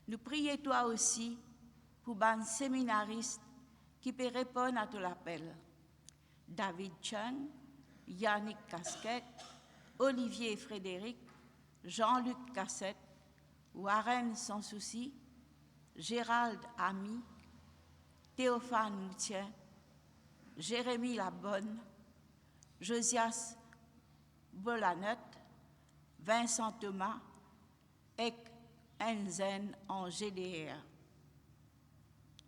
Nous prions toi aussi pour ban séminaristes qui peut répondre à ton appel. David Chung, Yannick Casquette, Olivier Frédéric, Jean-Luc Cassette, Warren Sans Souci, Gérald Ami, Théophane Moutien, Jérémie Labonne, Josias Bolanet, Vincent Thomas et Enzen en GDR.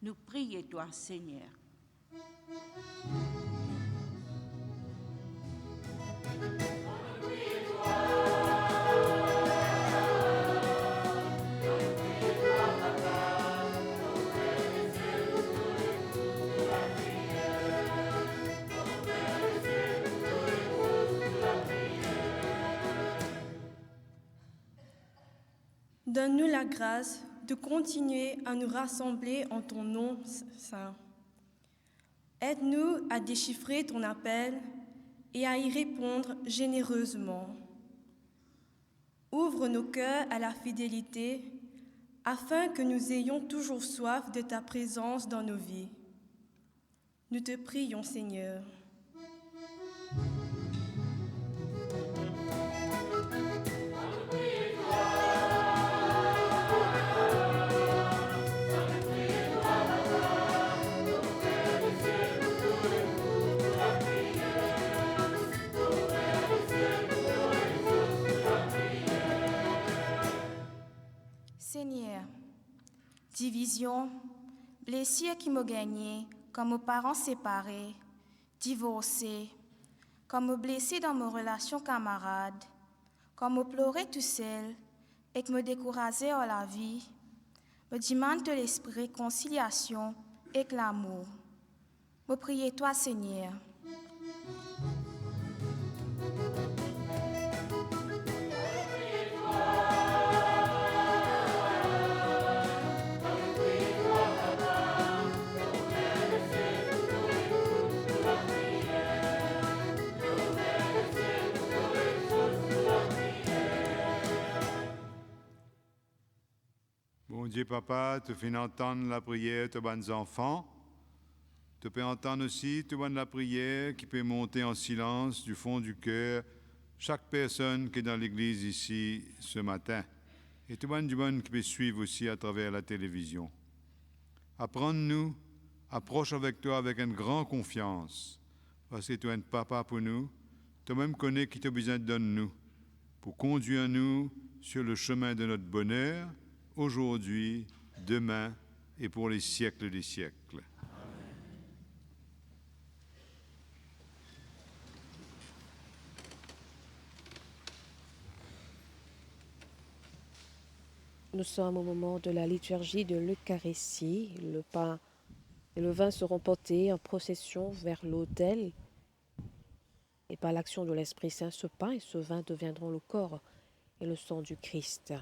Nous prions toi, Seigneur. Donne-nous la grâce de continuer à nous rassembler en ton nom saint. Aide-nous à déchiffrer ton appel et à y répondre généreusement. Ouvre nos cœurs à la fidélité afin que nous ayons toujours soif de ta présence dans nos vies. Nous te prions, Seigneur. Seigneur, division, blessures qui m'ont gagné, comme aux parents séparés, divorcés, comme aux blessés dans mes relations camarades, comme aux pleuré tout seul et que me découragé en la vie, me demande de l'esprit réconciliation et de l'amour. Me priez toi, Seigneur. Bon Dieu, Papa, te fais entendre la prière de bonnes enfants. Tu peux entendre aussi toute la prière qui peut monter en silence du fond du cœur chaque personne qui est dans l'église ici ce matin. Et tout du bon qui peut suivre aussi à travers la télévision. Apprends-nous, approche avec toi avec une grande confiance. Parce que tu es un papa pour nous. Toi-même connais qui tu as besoin de nous pour conduire nous sur le chemin de notre bonheur, aujourd'hui, demain et pour les siècles des siècles. Nous sommes au moment de la liturgie de l'Eucharistie. Le pain et le vin seront portés en procession vers l'autel. Et par l'action de l'Esprit Saint, ce pain et ce vin deviendront le corps et le sang du Christ.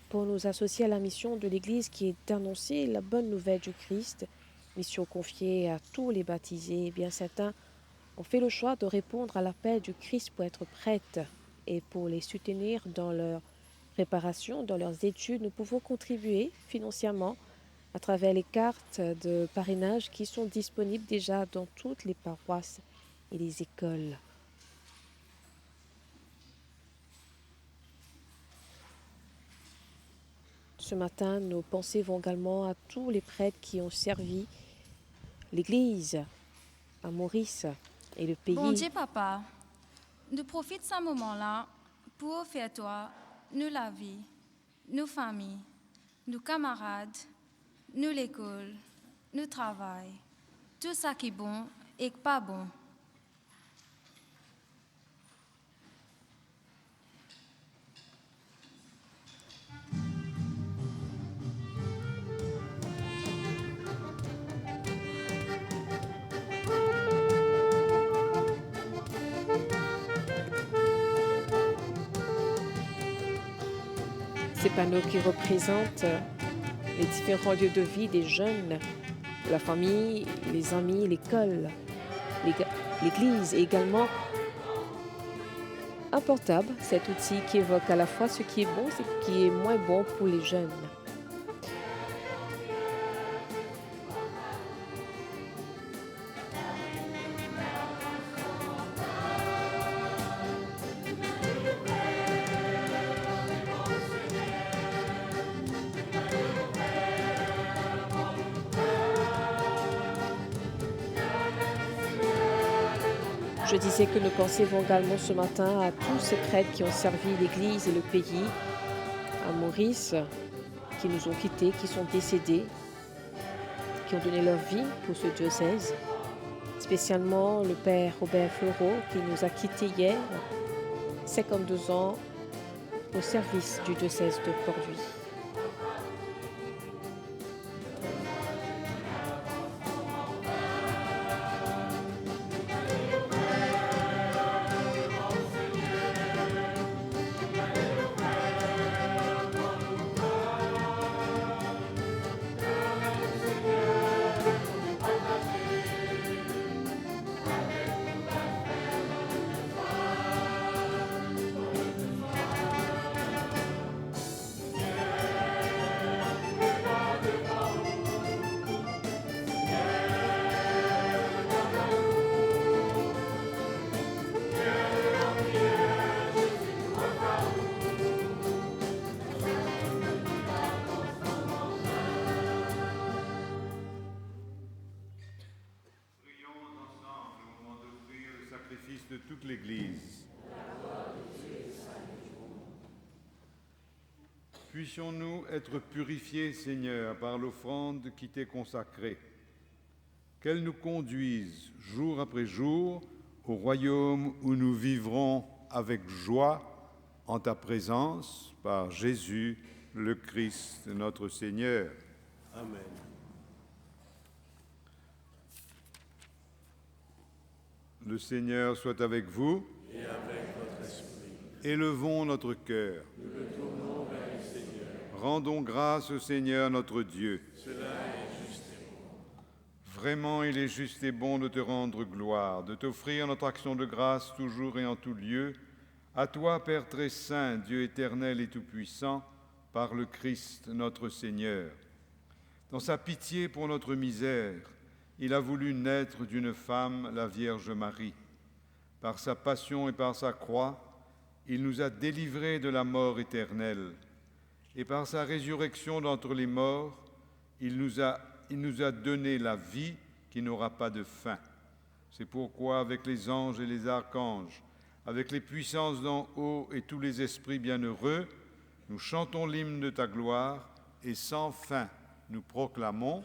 Pour nous associer à la mission de l'Église qui est d'annoncer la bonne nouvelle du Christ, mission confiée à tous les baptisés, eh bien certains ont fait le choix de répondre à l'appel du Christ pour être prêtres et pour les soutenir dans leur préparation, dans leurs études. Nous pouvons contribuer financièrement à travers les cartes de parrainage qui sont disponibles déjà dans toutes les paroisses et les écoles. Ce matin, nos pensées vont également à tous les prêtres qui ont servi l'Église, à Maurice et le pays. Bon Dieu, papa, nous profitons de ce moment-là pour offrir toi, nous la vie, nos familles, nos camarades, nous l'école, nous travail, tout ça qui est bon et qui pas bon. Ces panneaux qui représentent les différents lieux de vie des jeunes, la famille, les amis, l'école, l'église et également un portable, cet outil qui évoque à la fois ce qui est bon et ce qui est moins bon pour les jeunes. Je disais que nos pensées vont également ce matin à tous ces prêtres qui ont servi l'Église et le pays, à Maurice, qui nous ont quittés, qui sont décédés, qui ont donné leur vie pour ce diocèse, spécialement le père Robert Fleureau qui nous a quittés hier, 52 ans, au service du diocèse de Port-Louis. De toute l'Église. Puissions-nous être purifiés, Seigneur, par l'offrande qui t'est consacrée, qu'elle nous conduise jour après jour au royaume où nous vivrons avec joie en ta présence par Jésus, le Christ, notre Seigneur. Amen. Le Seigneur soit avec vous. Et avec votre esprit. Élevons notre cœur. Nous le tournons vers le Seigneur. Rendons grâce au Seigneur notre Dieu. Cela est juste et bon. Vraiment, il est juste et bon de te rendre gloire, de t'offrir notre action de grâce toujours et en tout lieu. À toi, Père très saint, Dieu éternel et tout-puissant, par le Christ notre Seigneur. Dans sa pitié pour notre misère, il a voulu naître d'une femme, la Vierge Marie. Par sa passion et par sa croix, il nous a délivrés de la mort éternelle. Et par sa résurrection d'entre les morts, il nous a donné la vie qui n'aura pas de fin. C'est pourquoi, avec les anges et les archanges, avec les puissances d'en haut et tous les esprits bienheureux, nous chantons l'hymne de ta gloire et sans fin nous proclamons: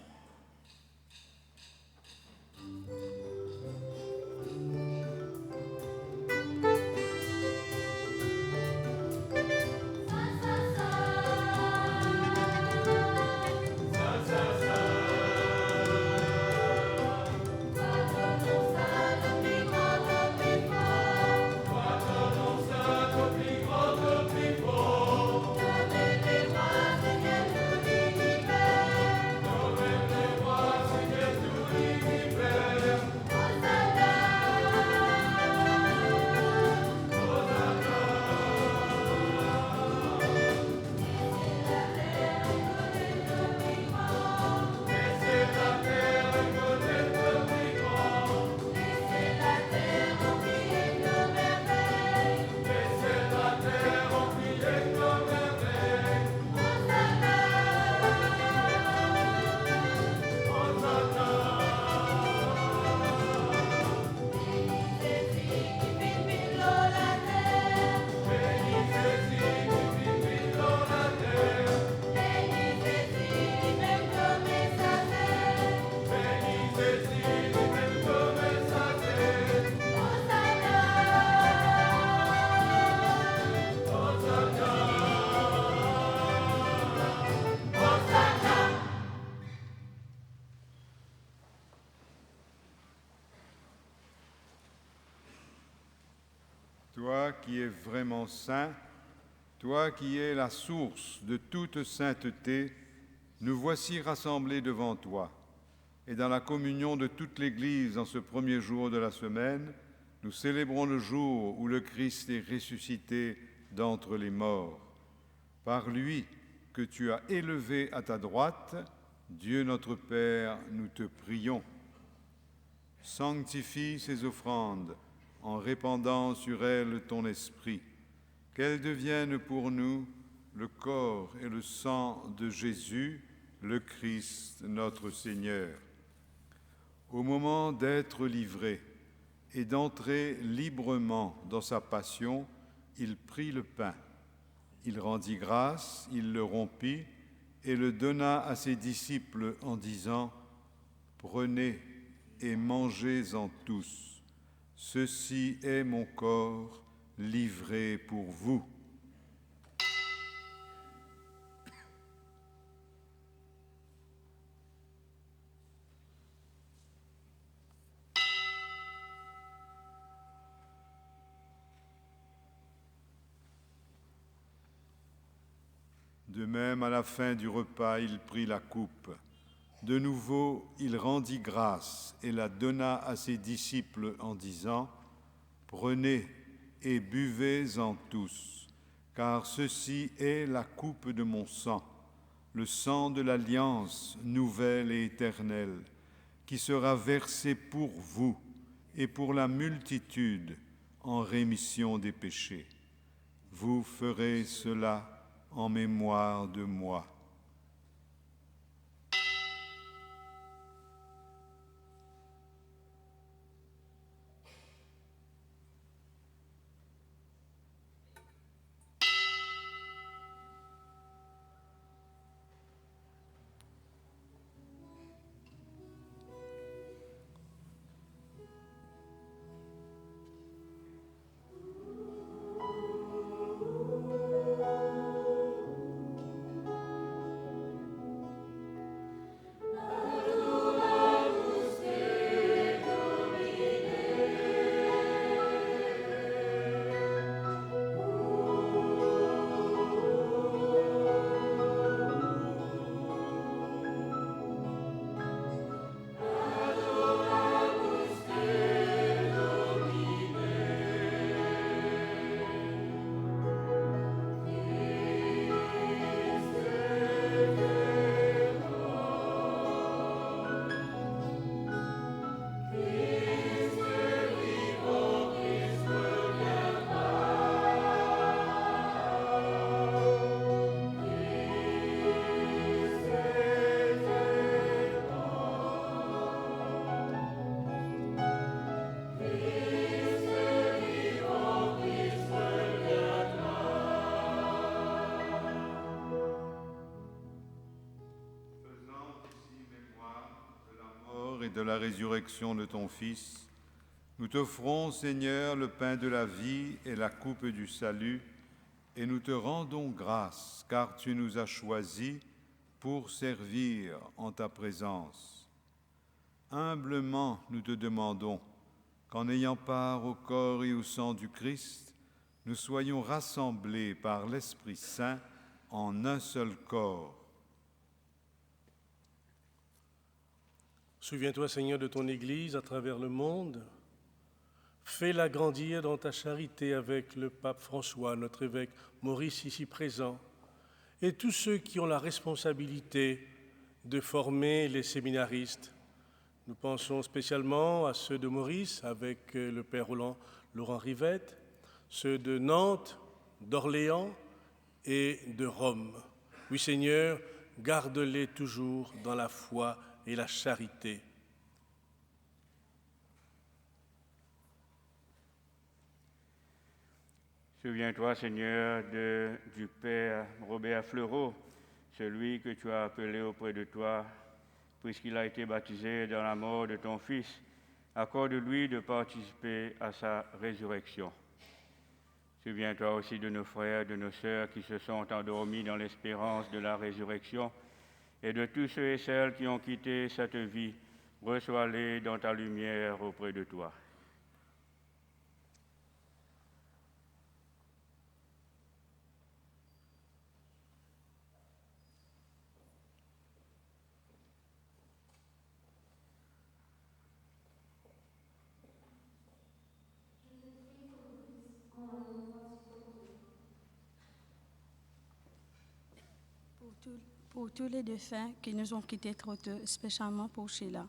Toi qui es vraiment saint, toi qui es la source de toute sainteté, nous voici rassemblés devant toi. Et dans la communion de toute l'Église en ce premier jour de la semaine, nous célébrons le jour où le Christ est ressuscité d'entre les morts. Par lui que tu as élevé à ta droite, Dieu notre Père, nous te prions. Sanctifie ces offrandes en répandant sur elles ton esprit, qu'elles deviennent pour nous le corps et le sang de Jésus, le Christ notre Seigneur. Au moment d'être livré et d'entrer librement dans sa passion, il prit le pain. Il rendit grâce, il le rompit et le donna à ses disciples en disant : « Prenez et mangez-en tous. Ceci est mon corps livré pour vous. » De même, à la fin du repas, il prit la coupe. De nouveau, il rendit grâce et la donna à ses disciples en disant : « Prenez et buvez-en tous, car ceci est la coupe de mon sang, le sang de l'alliance nouvelle et éternelle, qui sera versé pour vous et pour la multitude en rémission des péchés. Vous ferez cela en mémoire de moi. » de la résurrection de ton Fils, nous t'offrons, Seigneur, le pain de la vie et la coupe du salut, et nous te rendons grâce, car tu nous as choisis pour servir en ta présence. Humblement, nous te demandons qu'en ayant part au corps et au sang du Christ, nous soyons rassemblés par l'Esprit Saint en un seul corps. Souviens-toi, Seigneur, de ton Église à travers le monde. Fais-la grandir dans ta charité avec le pape François, notre évêque Maurice ici présent, et tous ceux qui ont la responsabilité de former les séminaristes. Nous pensons spécialement à ceux de Maurice avec le père Laurent Rivette, ceux de Nantes, d'Orléans et de Rome. Oui, Seigneur, garde-les toujours dans la foi et la charité. Souviens-toi, Seigneur, du Père Robert Fleureau, celui que tu as appelé auprès de toi, puisqu'il a été baptisé dans la mort de ton Fils. Accorde-lui de participer à sa résurrection. Souviens-toi aussi de nos frères, de nos sœurs qui se sont endormis dans l'espérance de la résurrection, et de tous ceux et celles qui ont quitté cette vie. Reçois-les dans ta lumière auprès de toi. Pour tous les défunts qui nous ont quittés trop tôt, spécialement pour Sheila.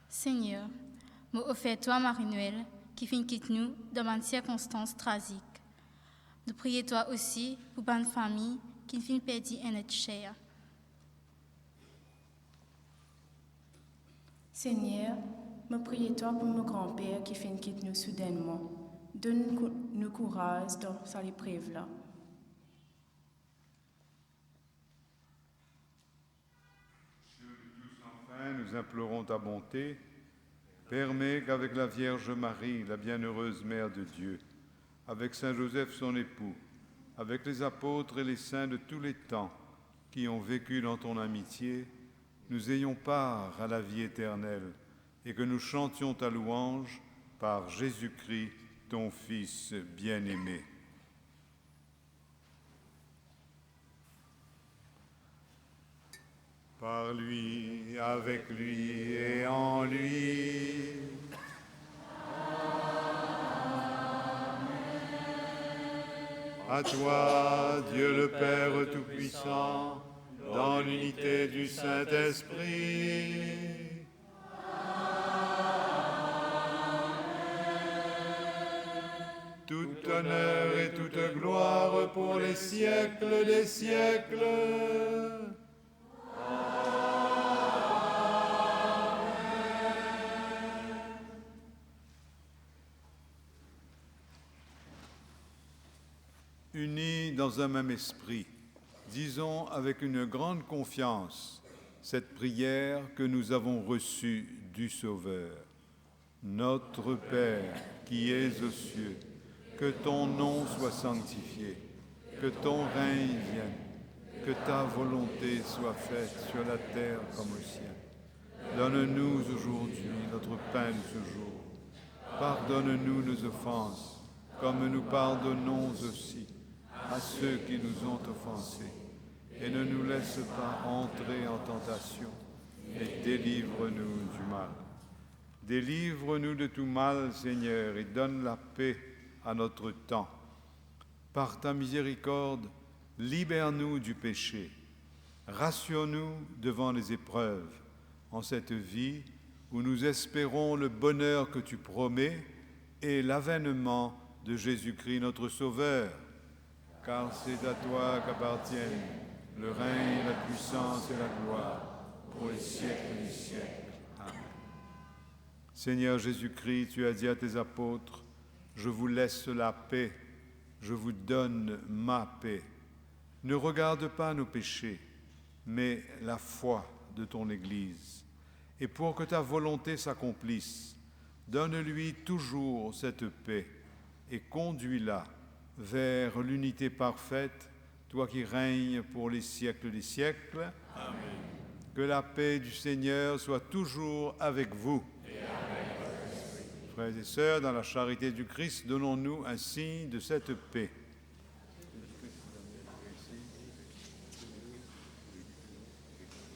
Seigneur, me offre-toi Marie-Noël, qui finit quitte nous dans une circonstance tragique. Nous prions toi aussi pour une famille qui finit perdu un être cher. Seigneur, me priez-toi pour mon grand-père qui finit quitte nous soudainement. Donne-nous courage dans cette épreuve-là. Enfin, nous implorons ta bonté. Permets qu'avec la Vierge Marie, la bienheureuse Mère de Dieu, avec Saint Joseph son époux, avec les apôtres et les saints de tous les temps qui ont vécu dans ton amitié, nous ayons part à la vie éternelle et que nous chantions ta louange par Jésus-Christ, ton Fils bien-aimé. Par lui, avec lui et en lui. À toi, Dieu le Père Tout-Puissant, dans l'unité du Saint-Esprit. Tout honneur et toute gloire pour les siècles des siècles. Unis dans un même esprit, disons avec une grande confiance cette prière que nous avons reçue du Sauveur. Notre Père qui es aux cieux, que ton nom soit sanctifié, que ton règne vienne, que ta volonté soit faite sur la terre comme au ciel. Donne-nous aujourd'hui notre pain de ce jour. Pardonne-nous nos offenses, comme nous pardonnons aussi à ceux qui nous ont offensés. Et ne nous laisse pas entrer en tentation, et délivre-nous du mal. Délivre-nous de tout mal, Seigneur, et donne la paix à notre temps. Par ta miséricorde, libère-nous du péché. Rassure-nous devant les épreuves, en cette vie où nous espérons le bonheur que tu promets et l'avènement de Jésus-Christ notre Sauveur. Car c'est à toi qu'appartiennent le règne, la puissance et la gloire pour les siècles des siècles. Amen. Seigneur Jésus-Christ, tu as dit à tes apôtres, « Je vous laisse la paix, je vous donne ma paix. Ne regarde pas nos péchés, mais la foi de ton Église. Et pour que ta volonté s'accomplisse, donne-lui toujours cette paix et conduis-la vers l'unité parfaite, toi qui règnes pour les siècles des siècles. Amen. Que la paix du Seigneur soit toujours avec vous. Frères et sœurs, dans la charité du Christ, donnons-nous un signe de cette paix.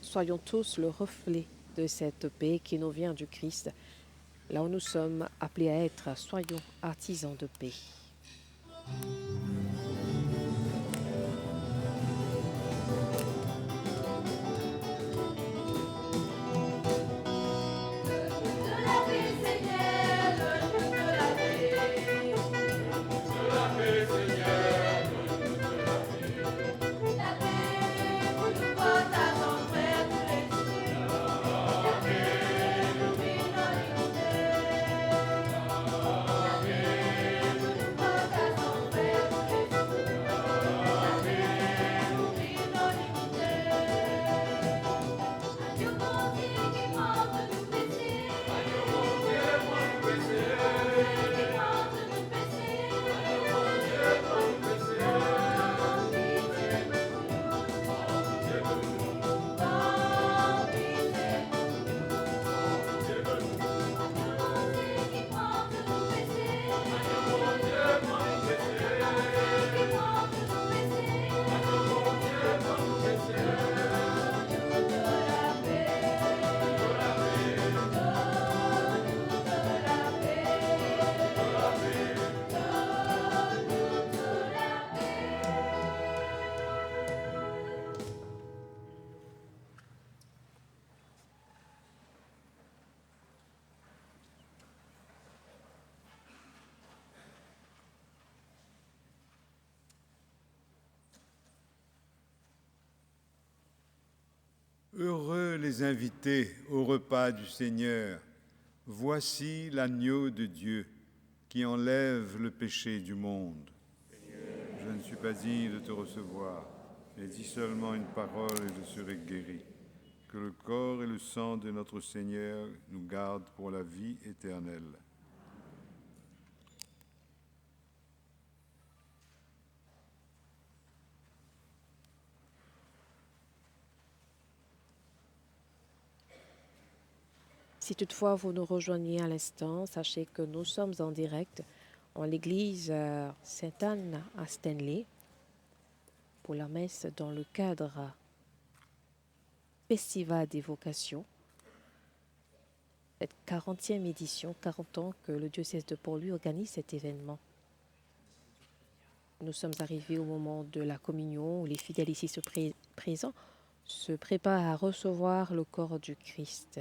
Soyons tous le reflet de cette paix qui nous vient du Christ. Là où nous sommes appelés à être, soyons artisans de paix. Heureux les invités au repas du Seigneur. Voici l'agneau de Dieu qui enlève le péché du monde. Je ne suis pas digne de te recevoir, mais dis seulement une parole et je serai guéri. Que le corps et le sang de notre Seigneur nous gardent pour la vie éternelle. Si toutefois vous nous rejoignez à l'instant, sachez que nous sommes en direct en l'église Sainte-Anne à Stanley pour la messe dans le cadre Festival des vocations. Cette 40e édition, 40 ans que le diocèse de Port-Louis organise cet événement. Nous sommes arrivés au moment de la communion où les fidèles ici présents se préparent à recevoir le corps du Christ.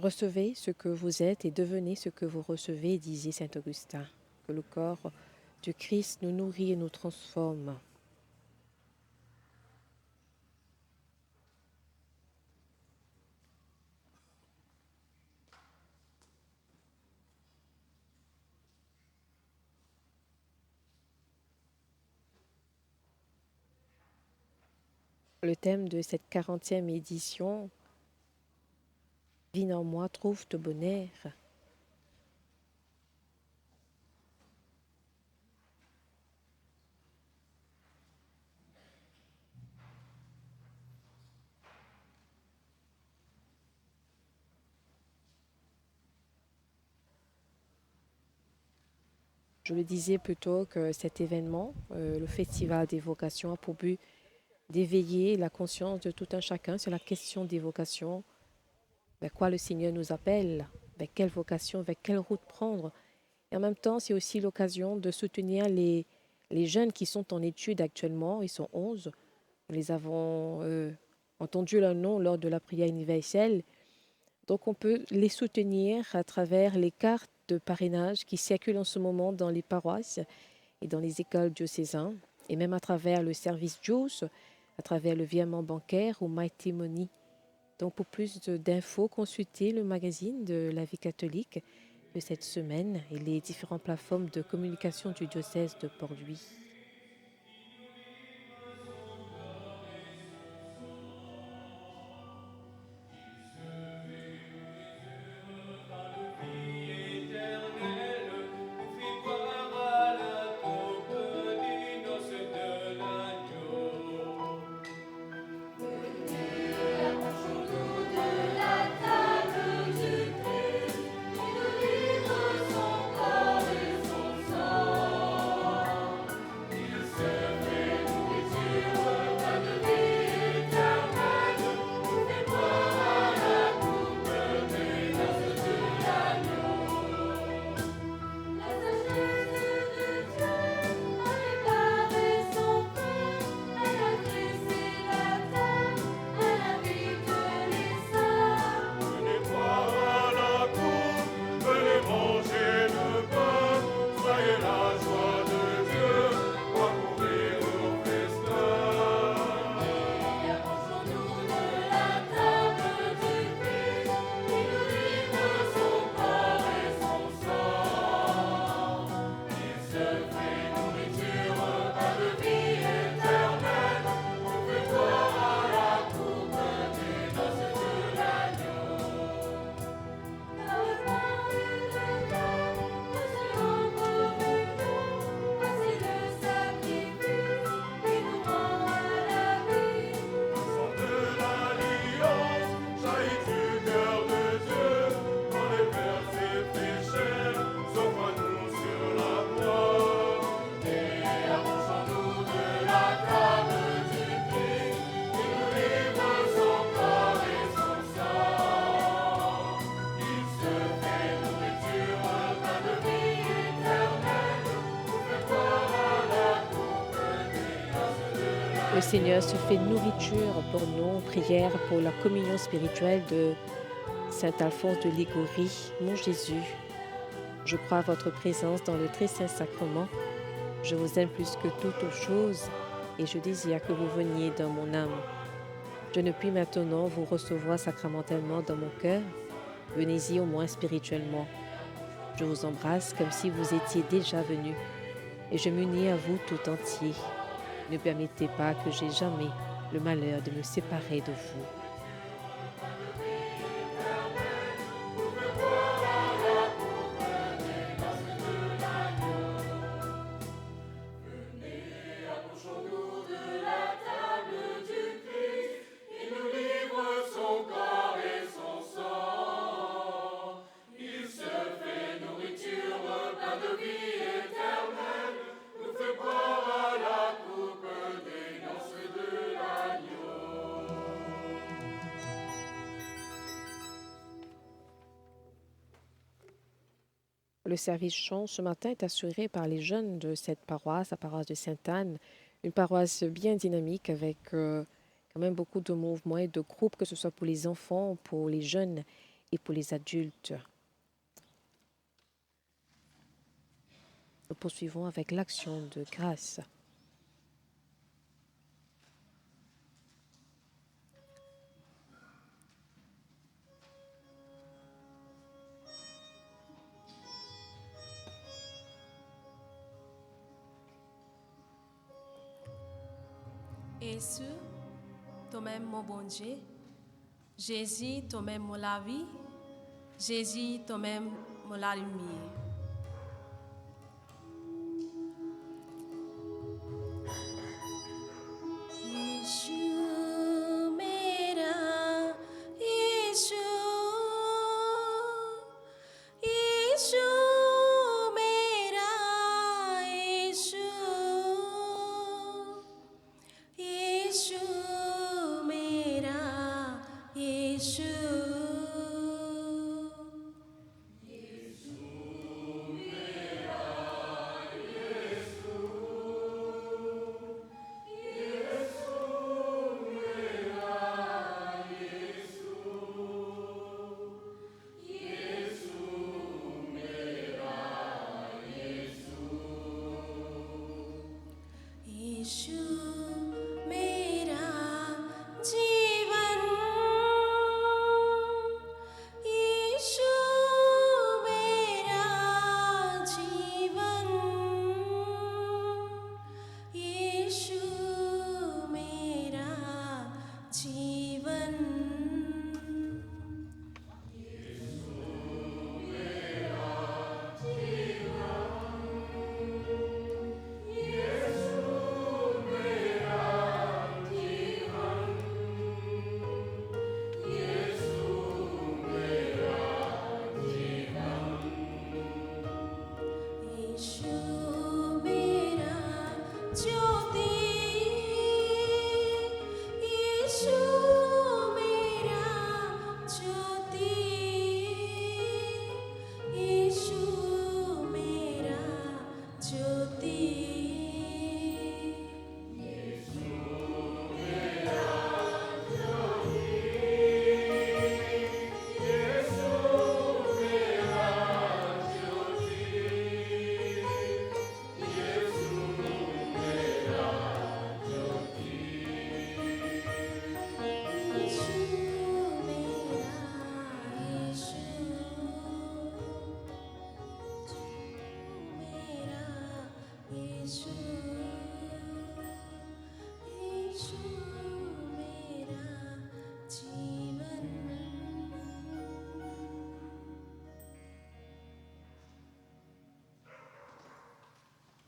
Recevez ce que vous êtes et devenez ce que vous recevez, disait saint Augustin. Que le corps du Christ nous nourrit et nous transforme. Le thème de cette 40e édition, Viens en moi, trouve ton bonheur. Je le disais plutôt que cet événement, le Festival des vocations, a pour but d'éveiller la conscience de tout un chacun sur la question des vocations. Vers quoi le Seigneur nous appelle, vers quelle vocation, vers quelle route prendre. Et en même temps, c'est aussi l'occasion de soutenir les jeunes qui sont en études actuellement. Ils sont 11. Nous les avons entendu leur nom lors de la prière universelle. Donc on peut les soutenir à travers les cartes de parrainage qui circulent en ce moment dans les paroisses et dans les écoles diocésaines, et même à travers le service JUICE, à travers le virement bancaire ou Mighty Money. Donc pour plus d'infos, consultez le magazine de la vie catholique de cette semaine et les différentes plateformes de communication du diocèse de Port-Louis. Le Seigneur se fait nourriture pour nous. Prière pour la communion spirituelle de Saint Alphonse de Liguori. Mon Jésus, je crois à votre présence dans le très saint sacrement. Je vous aime plus que toute chose et je désire que vous veniez dans mon âme. Je ne puis maintenant vous recevoir sacramentellement dans mon cœur. Venez-y au moins spirituellement. Je vous embrasse comme si vous étiez déjà venu et je m'unis à vous tout entier. Ne permettez pas que j'aie jamais le malheur de me séparer de vous. Le service chant ce matin est assuré par les jeunes de cette paroisse, la paroisse de Sainte-Anne, une paroisse bien dynamique avec quand même beaucoup de mouvements et de groupes, que ce soit pour les enfants, pour les jeunes et pour les adultes. Nous poursuivons avec l'action de grâce. Jésus, toi-même mon bon Dieu. Jésus, toi-même mon la vie. Jésus, toi-même mon la lumière. Yeshua,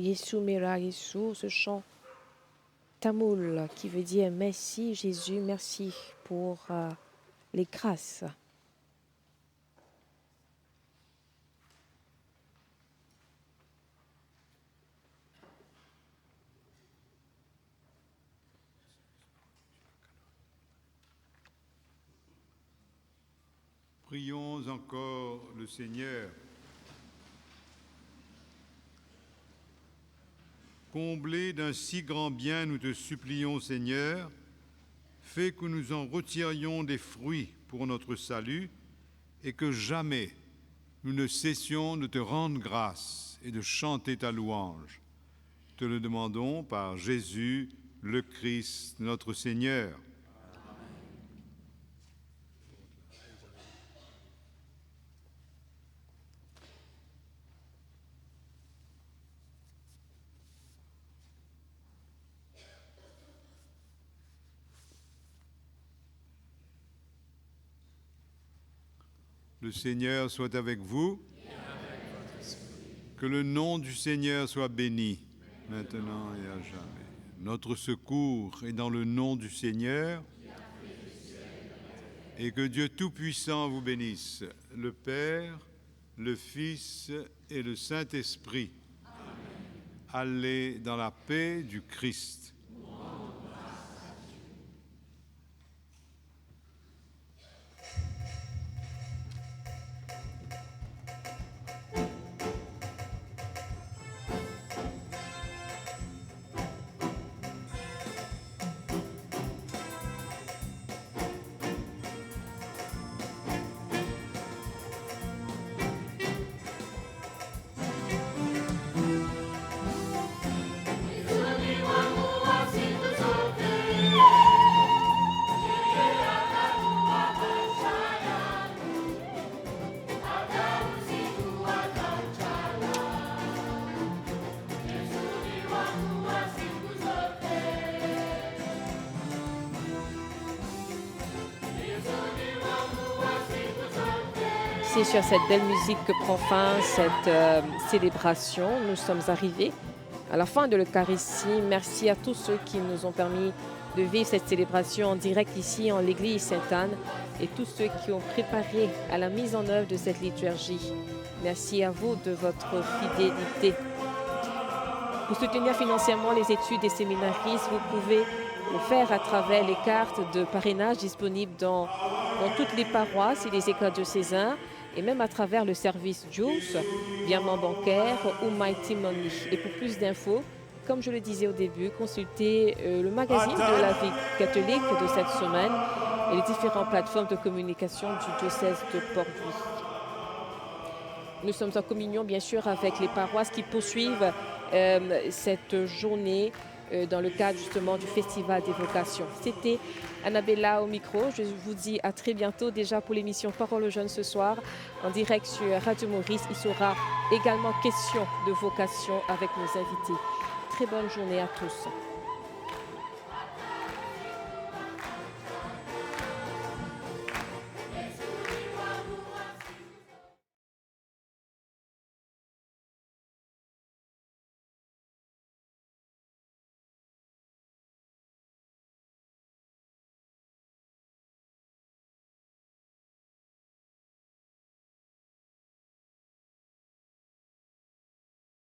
Yesu Mera Yesu, ce chant tamoul qui veut dire merci Jésus, merci pour les grâces. Prions encore le Seigneur. Comblés d'un si grand bien, nous te supplions, Seigneur, fais que nous en retirions des fruits pour notre salut et que jamais nous ne cessions de te rendre grâce et de chanter ta louange. Te le demandons par Jésus, le Christ, notre Seigneur. Le Seigneur soit avec vous. Que le nom du Seigneur soit béni, maintenant et à jamais. Notre secours est dans le nom du Seigneur. Et que Dieu Tout-Puissant vous bénisse, le Père, le Fils et le Saint-Esprit. Allez dans la paix du Christ. C'est sur cette belle musique que prend fin cette célébration. Nous sommes arrivés à la fin de l'Eucharistie. Merci à tous ceux qui nous ont permis de vivre cette célébration en direct ici en l'église Sainte-Anne et tous ceux qui ont préparé à la mise en œuvre de cette liturgie. Merci à vous de votre fidélité. Pour soutenir financièrement les études des séminaristes, vous pouvez le faire à travers les cartes de parrainage disponibles dans toutes les paroisses et les écoles diocésains, et même à travers le service JUICE, virement bancaire ou Mighty Money. Et pour plus d'infos, comme je le disais au début, consultez le magazine de la vie catholique de cette semaine et les différentes plateformes de communication du diocèse de Port-Louis. Nous sommes en communion, bien sûr, avec les paroisses qui poursuivent cette journée dans le cadre justement du Festival des vocations. C'était Annabella au micro. Je vous dis à très bientôt déjà pour l'émission Parole aux jeunes ce soir en direct sur Radio Maurice. Il sera également question de vocation avec nos invités. Très bonne journée à tous.